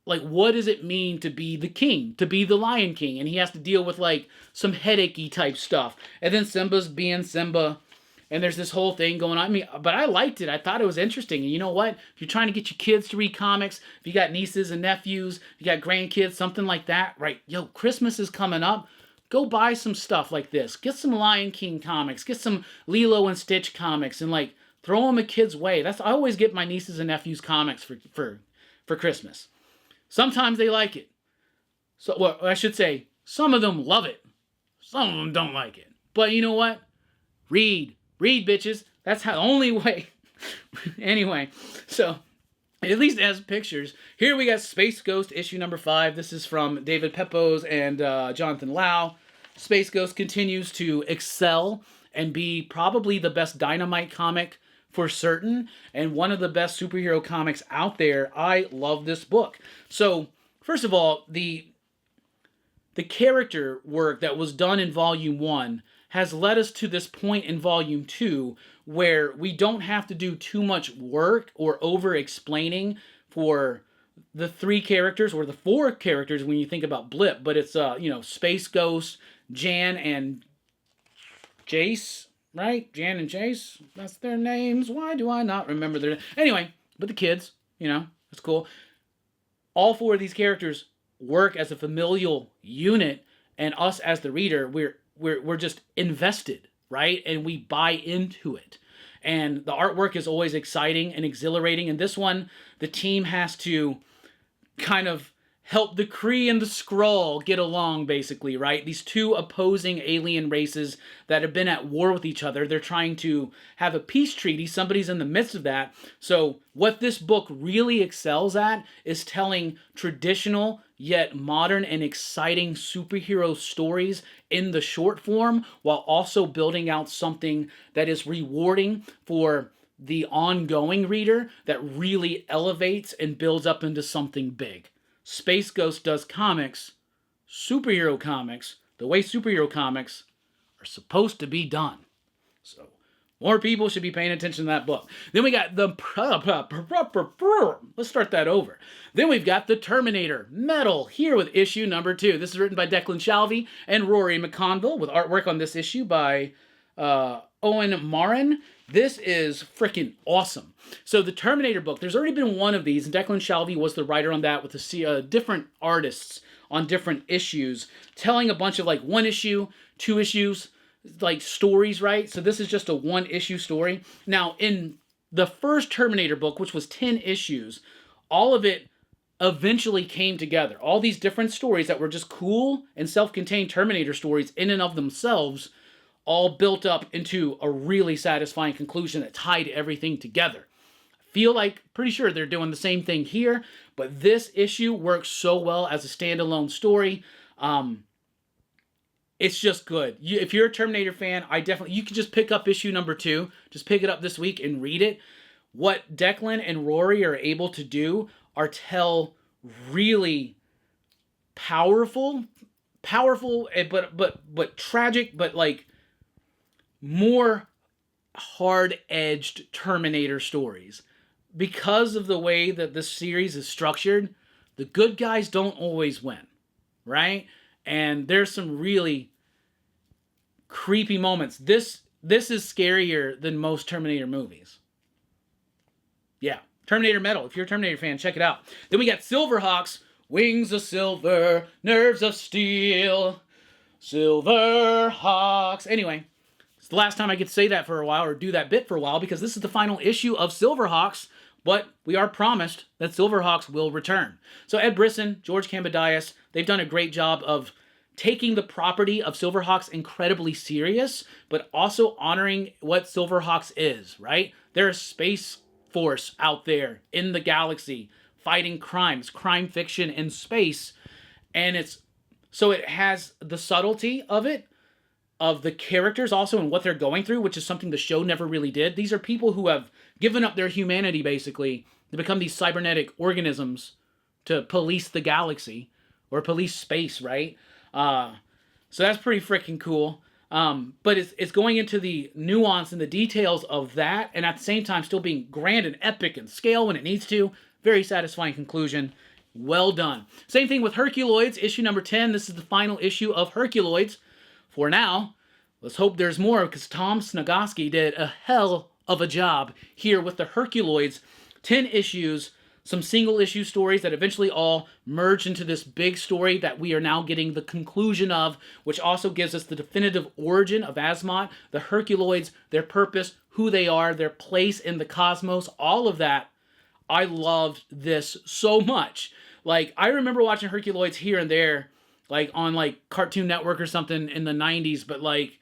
like, what does it mean to be the king, to be the Lion King, and he has to deal with, like, some headachy type stuff, and then Simba's being Simba, and there's this whole thing going on. I mean, but I liked it. I thought it was interesting, and you know what? If you're trying to get your kids to read comics, if you got nieces and nephews, if you got grandkids, something like that, right? Yo, Christmas is coming up. Go buy some stuff like this. Get some Lion King comics. Get some Lilo and Stitch comics, and like throw them a kid's way. I always get my nieces and nephews comics for Christmas. Sometimes they like it. So, well, I should say, some of them love it. Some of them don't like it. But you know what? Read, bitches. That's how the only way. Anyway, so at least it has pictures. Here we got Space Ghost issue number 5. This is from David Pepose and Jonathan Lau. Space Ghost continues to excel and be probably the best Dynamite comic for certain, and one of the best superhero comics out there. I love this book. So, first of all, the character work that was done in Volume 1 has led us to this point in Volume 2 where we don't have to do too much work or over-explaining for the 3 characters, or the 4 characters when you think about Blip, but it's, Space Ghost, Jan, and Jace, right? Jan and Jace, that's their names. Why do I not remember their names? Anyway, but the kids, that's cool. All 4 of these characters work as a familial unit, and us as the reader, we're we're just invested, right? And we buy into it. And the artwork is always exciting and exhilarating. And this one, the team has to kind of help the Kree and the Skrull get along, basically, right? These two opposing alien races that have been at war with each other. They're trying to have a peace treaty. Somebody's in the midst of that. So what this book really excels at is telling traditional yet modern and exciting superhero stories in the short form, while also building out something that is rewarding for the ongoing reader, that really elevates and builds up into something big. Space Ghost does comics, superhero comics, the way superhero comics are supposed to be done. So, more people should be paying attention to that book. Then we got the... Let's start that over. Then we've got The Terminator, Metal, here with issue number 2. This is written by Declan Shalvey and Rory McConville, with artwork on this issue by Owen Marin. This is freaking awesome. So the Terminator book, there's already been one of these, and Declan Shalvey was the writer on that with the different artists on different issues, telling a bunch of like 1 issue, 2 issues, like stories, right? So this is just a 1 issue story. Now, in the first Terminator book, which was 10 issues, all of it eventually came together. All these different stories that were just cool and self-contained Terminator stories in and of themselves, all built up into a really satisfying conclusion that tied everything together. I feel like, pretty sure they're doing the same thing here, but this issue works so well as a standalone story. It's just good. If you're a Terminator fan, you can just pick up issue number 2. Just pick it up this week and read it. What Declan and Rory are able to do are tell really powerful, but tragic, but like more hard-edged Terminator stories. Because of the way that this series is structured, the good guys don't always win, right? And there's some really creepy moments. This is scarier than most Terminator movies. Yeah, Terminator Metal. If you're a Terminator fan, check it out. Then we got Silverhawks, wings of silver, nerves of steel, Silverhawks. Anyway, it's the last time I get to say that for a while, or do that bit for a while, because this is the final issue of Silverhawks, but we are promised that Silverhawks will return. So Ed Brisson, George Kambadias, they've done a great job of taking the property of Silverhawks incredibly serious, but also honoring what Silverhawks is, right? They're a space force out there in the galaxy fighting crimes, crime fiction in space, and it has the subtlety of it, of the characters also and what they're going through, which is something the show never really did. These are people who have given up their humanity, basically, to become these cybernetic organisms to police the galaxy, or police space, right? So that's pretty freaking cool. But it's going into the nuance and the details of that, and at the same time still being grand and epic and scale when it needs to. Very satisfying conclusion. Well done. Same thing with Herculoids, issue number 10. This is the final issue of Herculoids. For now, let's hope there's more, because Tom Snagosky did a hell of a job here with the Herculoids. 10 issues, some single issue stories that eventually all merge into this big story that we are now getting the conclusion of, which also gives us the definitive origin of Asimov, the Herculoids, their purpose, who they are, their place in the cosmos, all of that. I loved this so much. Like, I remember watching Herculoids here and there, like on like Cartoon Network or something in the 90s, but like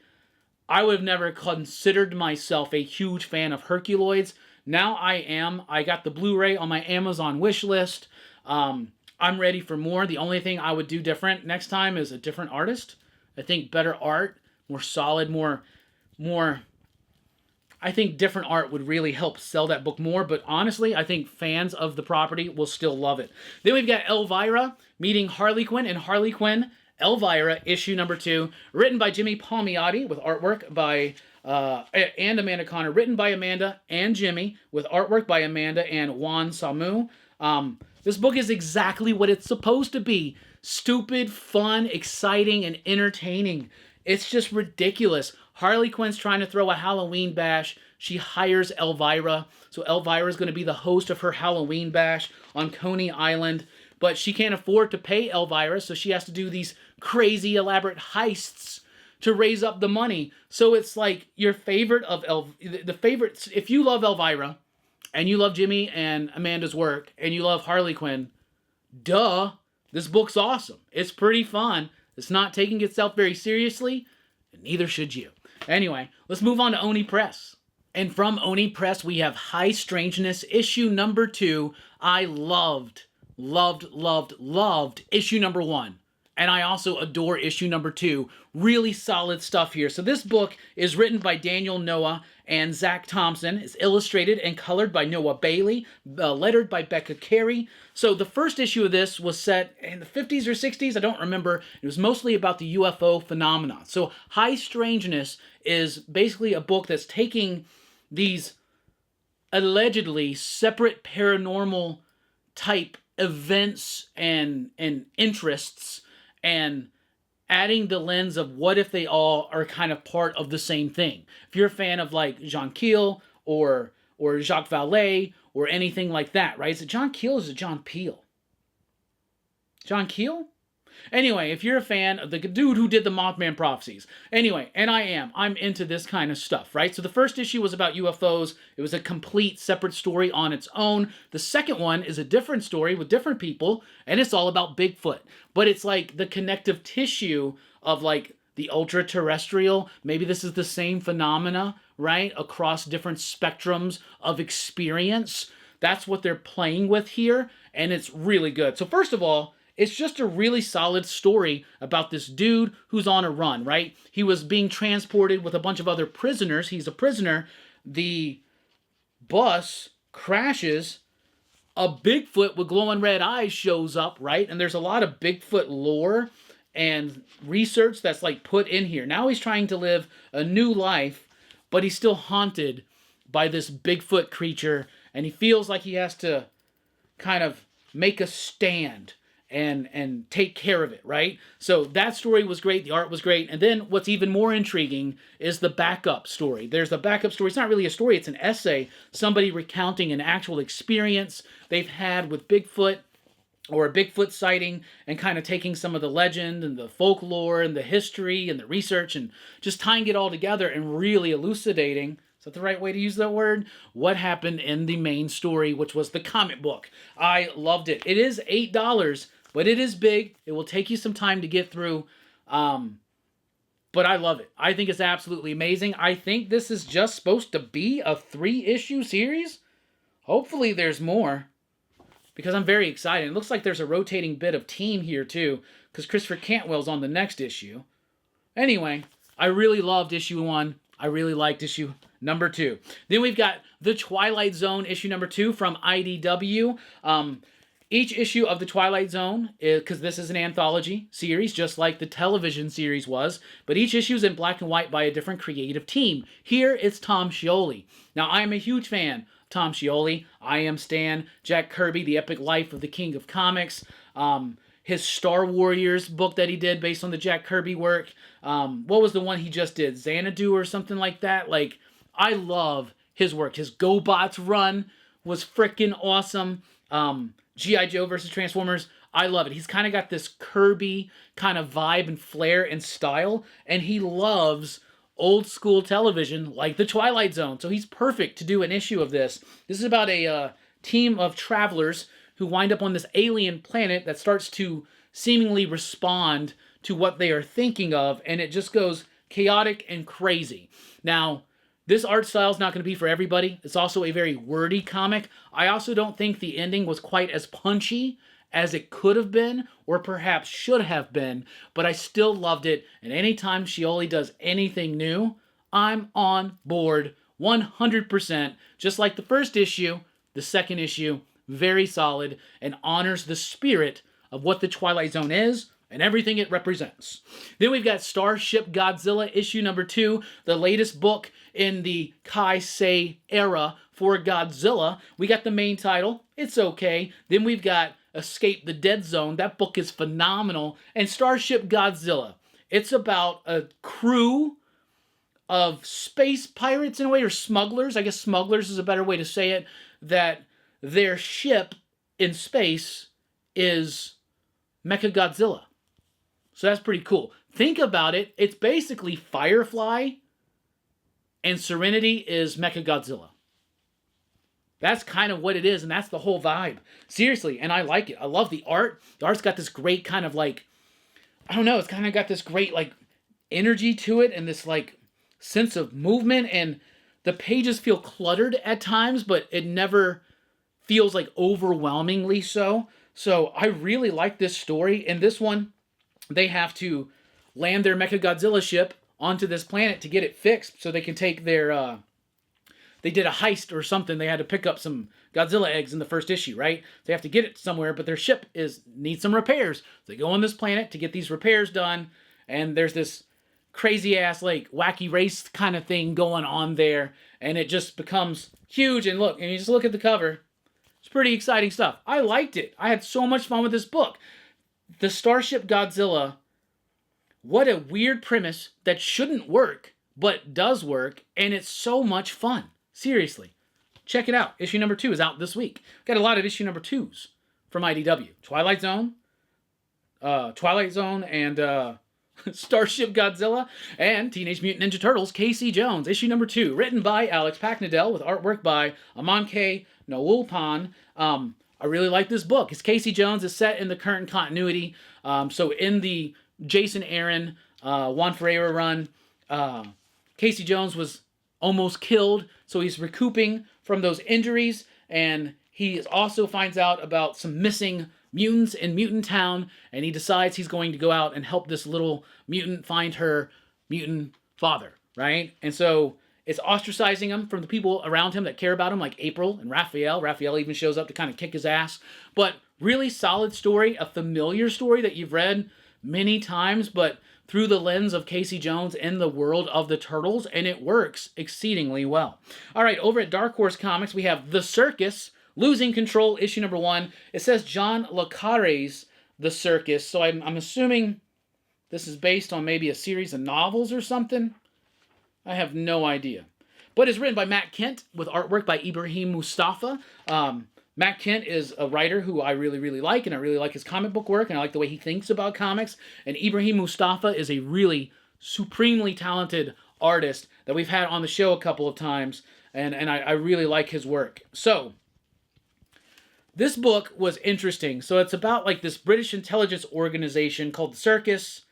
I would have never considered myself a huge fan of Herculoids. Now I am. I got the Blu-ray on my Amazon wish list. I'm ready for more. The only thing I would do different next time is a different artist. I think better art, more solid, more I think different art would really help sell that book more, but honestly, I think fans of the property will still love it. Then we've got Elvira meeting Harley Quinn, and Harley Quinn, Elvira, issue number 2, written by Jimmy Palmiotti, with artwork by, and Amanda Connor, written by Amanda and Jimmy, with artwork by Amanda and Juan Samu. This book is exactly what it's supposed to be. Stupid, fun, exciting, and entertaining. It's just ridiculous. Harley Quinn's trying to throw a Halloween bash. She hires Elvira. So Elvira is going to be the host of her Halloween bash on Coney Island. But she can't afford to pay Elvira, so she has to do these crazy, elaborate heists to raise up the money. So it's like your favorite of the favorites. If you love Elvira, and you love Jimmy and Amanda's work, and you love Harley Quinn, duh, this book's awesome. It's pretty fun. It's not taking itself very seriously, and neither should you. Anyway, let's move on to Oni Press. And from Oni Press, we have High Strangeness, issue number 2. I loved issue number 1. And I also adore issue number 2. Really solid stuff here. So this book is written by Daniel Noah and Zach Thompson. It's illustrated and colored by Noah Bailey, lettered by Becca Carey. So the first issue of this was set in the 50s or 60s. I don't remember. It was mostly about the UFO phenomenon. So High Strangeness is basically a book that's taking these allegedly separate paranormal type events and interests and adding the lens of what if they all are kind of part of the same thing. If you're a fan of like Jean Keel or Jacques Vallée or anything like that, right? Is it John Keel or is it John Peel? John Keel? Anyway, if you're a fan of the dude who did the Mothman prophecies. Anyway, and I'm into this kind of stuff, right? So the first issue was about UFOs. It was a complete separate story on its own. The second one is a different story with different people, and it's all about Bigfoot. But it's like the connective tissue of like the ultra-terrestrial. Maybe this is the same phenomena, right? Across different spectrums of experience. That's what they're playing with here, and it's really good. So first of all, it's just a really solid story about this dude who's on a run, right? He was being transported with a bunch of other prisoners. He's a prisoner. The bus crashes. A Bigfoot with glowing red eyes shows up, right? And there's a lot of Bigfoot lore and research that's like put in here. Now he's trying to live a new life, but he's still haunted by this Bigfoot creature, and he feels like he has to kind of make a stand and take care of it, right? So that story was great. The art was great. And then what's even more intriguing is the backup story. There's the backup story. It's not really a story. It's an essay. Somebody recounting an actual experience they've had with Bigfoot or a Bigfoot sighting and kind of taking some of the legend and the folklore and the history and the research and just tying it all together and really elucidating, is that the right way to use that word? What happened in the main story, which was the comic book. I loved it. It is $8, but it is big. It will take you some time to get through, but I love it. I think it's absolutely amazing. I think this is just supposed to be a 3-issue series. Hopefully there's more, because I'm very excited. It looks like there's a rotating bit of team here too, because Christopher Cantwell's on the next issue. Anyway, I really loved issue 1. I really liked issue number 2. Then we've got The Twilight Zone, issue number 2 from IDW. Each issue of The Twilight Zone, because this is an anthology series, just like the television series was, but each issue is in black and white by a different creative team. Here, it's Tom Scioli. Now, I am a huge fan of Tom Scioli. I am Stan. Jack Kirby, The Epic Life of the King of Comics. His Star Warriors book that he did based on the Jack Kirby work. What was the one he just did? Xanadu or something like that? Like, I love his work. His GoBots run was freaking awesome. G.I. Joe versus Transformers, I love it. He's kind of got this Kirby kind of vibe and flair and style, and he loves old school television like The Twilight Zone. So he's perfect to do an issue of this. This is about a team of travelers who wind up on this alien planet that starts to seemingly respond to what they are thinking of, and it just goes chaotic and crazy. Now, this art style is not going to be for everybody. It's also a very wordy comic. I also don't think the ending was quite as punchy as it could have been, or perhaps should have been, but I still loved it, and anytime Scioli does anything new, I'm on board 100%, just like the first issue. The second issue, very solid, and honors the spirit of what the Twilight Zone is and everything it represents. Then we've got Starship Godzilla, issue number 2, the latest book in the Kai-Sei era for Godzilla. We got the main title, it's okay. Then we've got Escape the Dead Zone, that book is phenomenal. And Starship Godzilla, it's about a crew of space pirates in a way, or smugglers, I guess smugglers is a better way to say it, that their ship in space is Mechagodzilla. So that's pretty cool. Think about it. It's basically Firefly and Serenity is Mechagodzilla. That's kind of what it is, and that's the whole vibe. Seriously, and I like it. I love the art. The art's got this great kind of like, I don't know, it's kind of got this great like energy to it and this like sense of movement, and the pages feel cluttered at times, but it never feels like overwhelmingly so. So I really like this story. In this one, they have to land their Mechagodzilla ship onto this planet to get it fixed so they can take their, they did a heist or something. They had to pick up some Godzilla eggs in the first issue, right? They have to get it somewhere, but their ship needs some repairs. They go on this planet to get these repairs done, and there's this crazy ass like wacky race kind of thing going on there, and it just becomes huge. And look, and you just look at the cover. It's pretty exciting stuff. I liked it. I had so much fun with this book. The Starship Godzilla, what a weird premise that shouldn't work, but does work, and it's so much fun. Seriously. Check it out. Issue number 2 is out this week. Got a lot of issue number 2s from IDW. Twilight Zone and Starship Godzilla, and Teenage Mutant Ninja Turtles, Casey Jones, issue number 2, written by Alex Packnadel with artwork by Amanke Noulpan. I really like this book. It's Casey Jones is set in the current continuity. So in the Jason Aaron, Juan Ferreira run, Casey Jones was almost killed, so he's recouping from those injuries, and he also finds out about some missing mutants in Mutant Town, and he decides he's going to go out and help this little mutant find her mutant father, right? And so it's ostracizing him from the people around him that care about him, like April and Raphael. Raphael even shows up to kind of kick his ass. But really solid story, a familiar story that you've read many times, but through the lens of Casey Jones in the world of the Turtles, and it works exceedingly well. All right, over at Dark Horse Comics, we have The Circus, Losing Control, issue number 1. It says John le Carre's The Circus, so I'm assuming this is based on maybe a series of novels or something. I have no idea. But it's written by Matt Kent with artwork by Ibrahim Mustafa. Matt Kent is a writer who I really, really like, and I really like his comic book work, and I like the way he thinks about comics. And Ibrahim Mustafa is a really supremely talented artist that we've had on the show a couple of times, and I really like his work. So, this book was interesting. So it's about like this British intelligence organization called the Circus.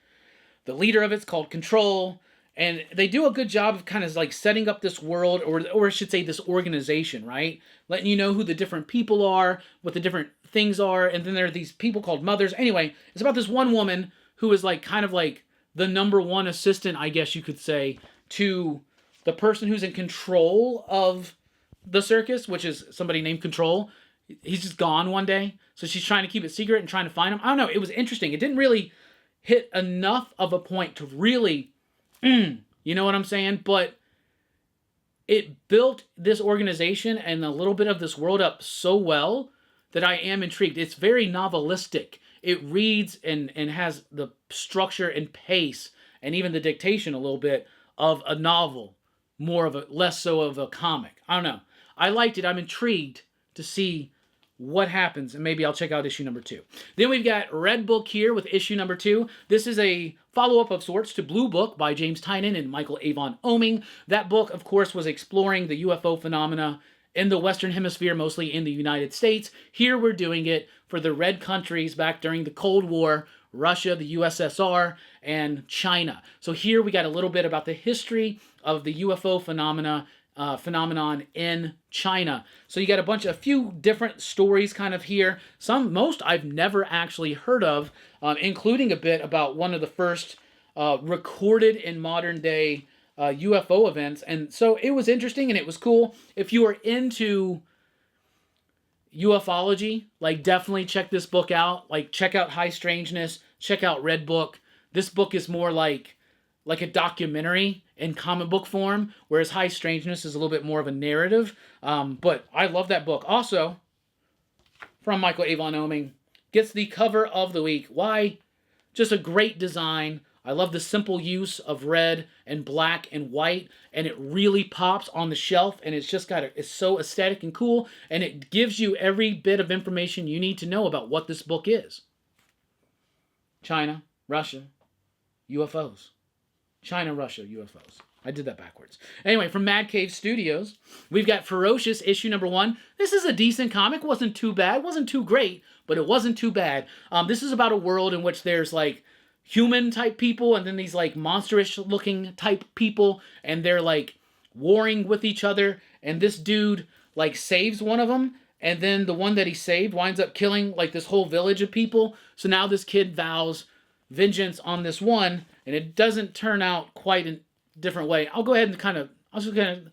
The leader of it's called Control. And they do a good job of kind of like setting up this world, or I should say this organization, right? Letting you know who the different people are, what the different things are, and then there are these people called mothers. Anyway, it's about this one woman who is like kind of like the number one assistant, I guess you could say, to the person who's in control of the circus, which is somebody named Control. He's just gone one day, so she's trying to keep it secret and trying to find him. I don't know, it was interesting. It didn't really hit enough of a point to really... you know what I'm saying? But it built this organization and a little bit of this world up so well that I am intrigued. It's very novelistic. It reads and has the structure and pace and even the dictation a little bit of a novel, less so of a comic. I don't know. I liked it. I'm intrigued to see what happens, and maybe I'll check out issue number 2. Then we've got Red Book here with issue number 2. This is a follow-up of sorts to Blue Book by James Tynion and Michael Avon Oeming. That book, of course, was exploring the UFO phenomena in the Western Hemisphere, mostly in the United States. Here we're doing it for the Red countries back during the Cold War, Russia, the USSR, and China. So here we got a little bit about the history of the UFO phenomenon in China. So you got a few different stories kind of here. Most I've never actually heard of, including a bit about one of the first recorded in modern day UFO events. And so it was interesting and it was cool. If you are into ufology, like definitely check this book out. Like check out High Strangeness, check out Red Book. This book is more like a documentary in comic book form, whereas High Strangeness is a little bit more of a narrative. But I love that book. Also, from Michael Avon Oeming, gets the cover of the week. Why? Just a great design. I love the simple use of red and black and white, and it really pops on the shelf, and it's so aesthetic and cool, and it gives you every bit of information you need to know about what this book is. China, Russia, UFOs. China, Russia, UFOs. I did that backwards. Anyway, from Mad Cave Studios, we've got Ferocious, issue number 1. This is a decent comic. Wasn't too bad. Wasn't too great, but it wasn't too bad. This is about a world in which there's, like, human-type people, and then these, like, monsterish-looking type people, and they're, like, warring with each other, and this dude, like, saves one of them, and then the one that he saved winds up killing, like, this whole village of people. So now this kid vows vengeance on this one, and it doesn't turn out quite a different way. I'll go ahead and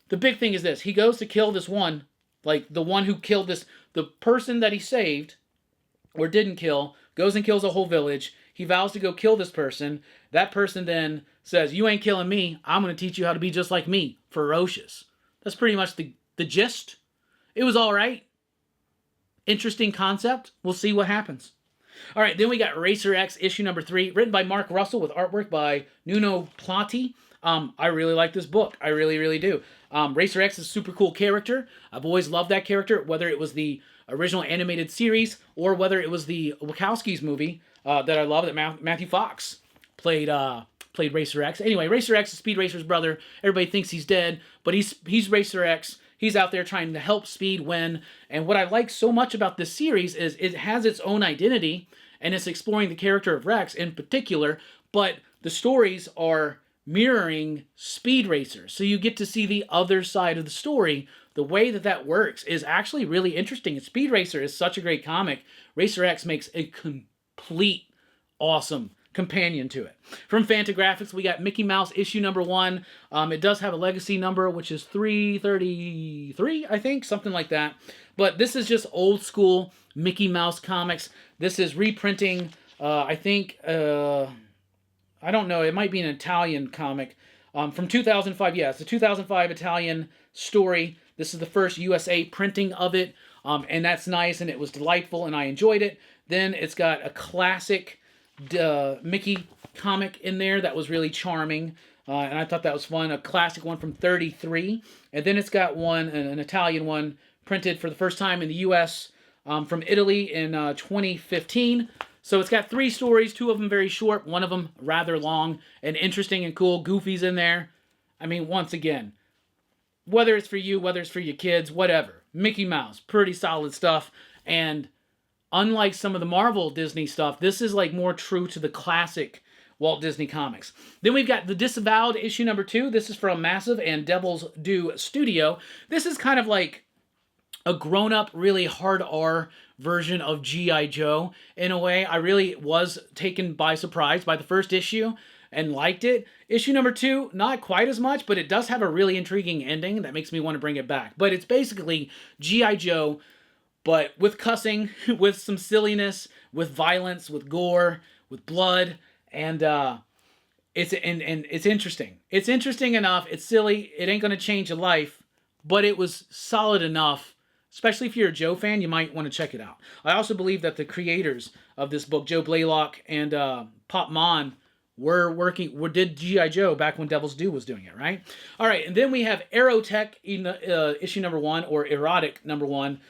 the big thing is this. He goes to kill this one, like, the one who killed the person that he saved, or didn't kill, goes and kills a whole village. He vows to go kill this person. That person then says, you ain't killing me. I'm going to teach you how to be just like me. Ferocious. That's pretty much the gist. It was all right. Interesting concept. We'll see what happens. All right, then we got Racer X, issue number 3, written by Mark Russell with artwork by Nuno Plati. I really like this book. I really, really do. Racer X is a super cool character. I've always loved that character, whether it was the original animated series or whether it was the Wachowskis movie that I love, that Matthew Fox played Racer X. Anyway, Racer X is Speed Racer's brother. Everybody thinks he's dead, but he's Racer X. He's out there trying to help Speed win. And what I like so much about this series is it has its own identity, and it's exploring the character of Rex in particular, but the stories are mirroring Speed Racer. So you get to see the other side of the story. The way that works is actually really interesting. And Speed Racer is such a great comic. Racer X makes a complete awesome companion to it. From Fantagraphics, we got Mickey Mouse issue number 1. It does have a legacy number, which is 333, I think, something like that. But this is just old school Mickey Mouse comics. This is reprinting, I think, I don't know, it might be an Italian comic from 2005. Yeah, it's a 2005 Italian story. This is the first USA printing of it, and that's nice, and it was delightful, and I enjoyed it. Then it's got a classic Mickey comic in there that was really charming, and I thought that was fun. A classic one from 33, and then it's got an Italian one printed for the first time in the U.S. From Italy in 2015. So it's got 3 stories, 2 of them very short, one of them rather long and interesting and cool. Goofy's in there. I mean, once again, whether it's for you, whether it's for your kids, whatever. Mickey Mouse, pretty solid stuff, and unlike some of the Marvel Disney stuff, this is like more true to the classic Walt Disney Comics. Then we've got The Disavowed, issue number 2. This is from Massive and Devil's Due Studio. This is kind of like a grown-up, really hard R version of G.I. Joe. In a way, I really was taken by surprise by the first issue and liked it. Issue number 2, not quite as much, but it does have a really intriguing ending that makes me want to bring it back. But it's basically G.I. Joe, but with cussing, with some silliness, with violence, with gore, with blood, and it's interesting. It's interesting enough. It's silly. It ain't gonna change your life, but it was solid enough. Especially if you're a Joe fan, you might want to check it out. I also believe that the creators of this book, Joe Blaylock and Pop Mon, did G.I. Joe back when Devil's Due was doing it, right? All right, and then we have Aerotech issue number 1, or Erotic number 1.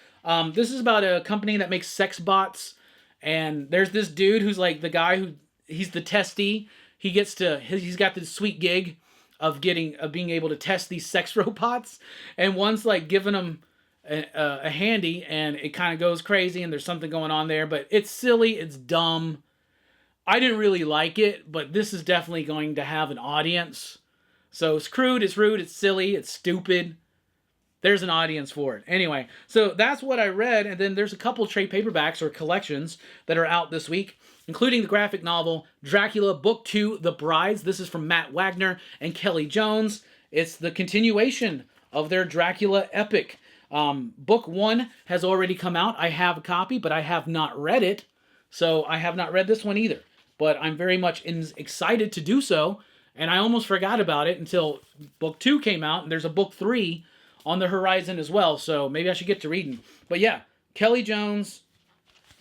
This is about a company that makes sex bots, and there's this dude who's like the guy he's the testee. He's got this sweet gig of being able to test these sex robots, and one's like giving him a handy, and it kind of goes crazy, and there's something going on there, but it's silly, it's dumb. I didn't really like it, but this is definitely going to have an audience. So it's crude, it's rude, it's silly, it's stupid. There's an audience for it. Anyway, so that's what I read, and then there's a couple trade paperbacks or collections that are out this week, including the graphic novel Dracula Book 2, The Brides. This is from Matt Wagner and Kelly Jones. It's the continuation of their Dracula epic. Book 1 has already come out. I have a copy, but I have not read it, so I have not read this one either. But I'm very much excited to do so, and I almost forgot about it until Book 2 came out, and there's a Book 3 on the horizon as well, so maybe I should get to reading. But yeah, Kelly Jones,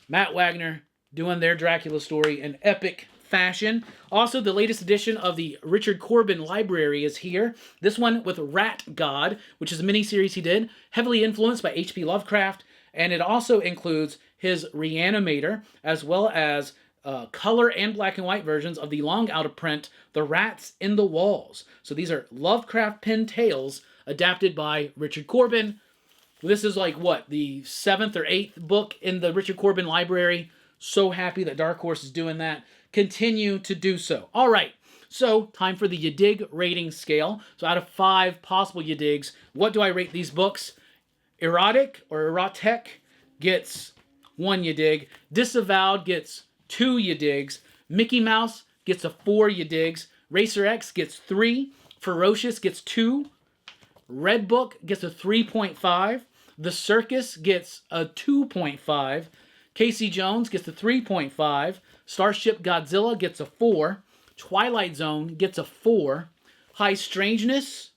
Matt Wagner doing their Dracula story in epic fashion. Also, the latest edition of the Richard Corbin Library is here. This one with Rat God, which is a miniseries he did, heavily influenced by H.P. Lovecraft, and it also includes his Reanimator, as well as color and black and white versions of the long out of print The Rats in the Walls. So these are Lovecraft pen tales adapted by Richard Corbin. This is like, what, the 7th or 8th book in the Richard Corbin library. So happy that Dark Horse is doing that. Continue to do so. All right, so time for the You Dig rating scale. So out of 5 possible You Digs, what do I rate these books? Erotic or erotic gets 1 You Dig. Disavowed gets 2 You Digs. Mickey Mouse gets a 4 You Digs. Racer X gets 3. Ferocious gets 2. Red Book gets a 3.5. The Circus gets a 2.5. Casey Jones gets a 3.5. Starship Godzilla gets a 4. Twilight Zone gets a 4. High Strangeness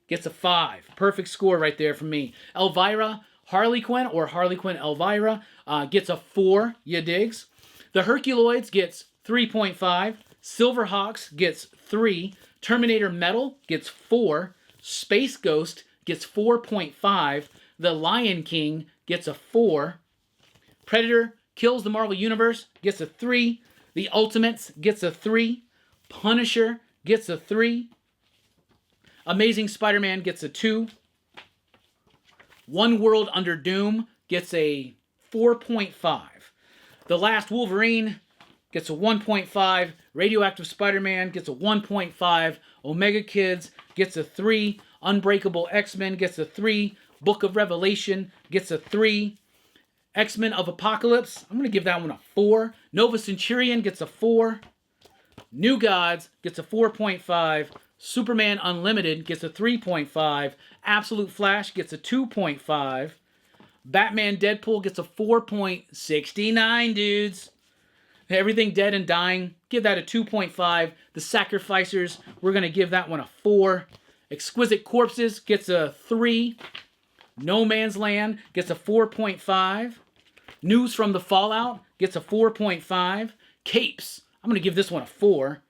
gets a 5. Perfect score right there from me. Elvira Harley Quinn, or Harley Quinn Elvira, gets a 4 You Digs. The Herculoids gets 3.5. Silverhawks gets 3. Terminator Metal gets 4. Space Ghost gets 4.5. The Lion King gets a 4. Predator Kills the Marvel Universe gets a 3. The Ultimates gets a 3. Punisher gets a 3. Amazing Spider-Man gets a 2. One World Under Doom gets a 4.5. The Last Wolverine gets a 1.5. Radioactive Spider-Man gets a 1.5. Omega Kids gets a 3. Unbreakable X-Men gets a 3. Book of Revelation gets a 3. X-Men of Apocalypse, I'm going to give that one a 4. Nova Centurion gets a 4. New Gods gets a 4.5. Superman Unlimited gets a 3.5. Absolute Flash gets a 2.5. Batman Deadpool gets a 4.69, dudes. Everything Dead and Dying, give that a 2.5. The Sacrificers, we're going to give that one a 4. Exquisite Corpses gets a 3. No Man's Land gets a 4.5. News from the Fallout gets a 4.5. Capes, I'm going to give this one a 4.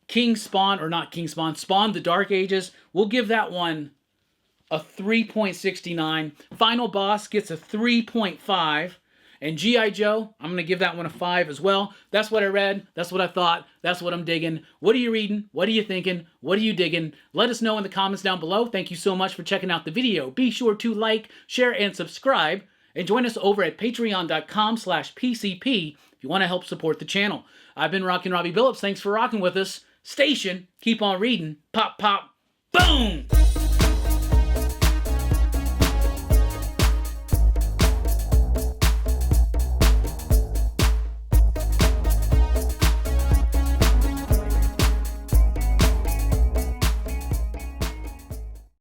Spawn the Dark Ages, we'll give that one a 3.69. Final Boss gets a 3.5. And G.I. Joe, I'm going to give that one a 5 as well. That's what I read. That's what I thought. That's what I'm digging. What are you reading? What are you thinking? What are you digging? Let us know in the comments down below. Thank you so much for checking out the video. Be sure to like, share, and subscribe. And join us over at patreon.com/PCP if you want to help support the channel. I've been Rockin Robbie Billups. Thanks for rocking with us. Station, keep on reading. Pop, pop, boom!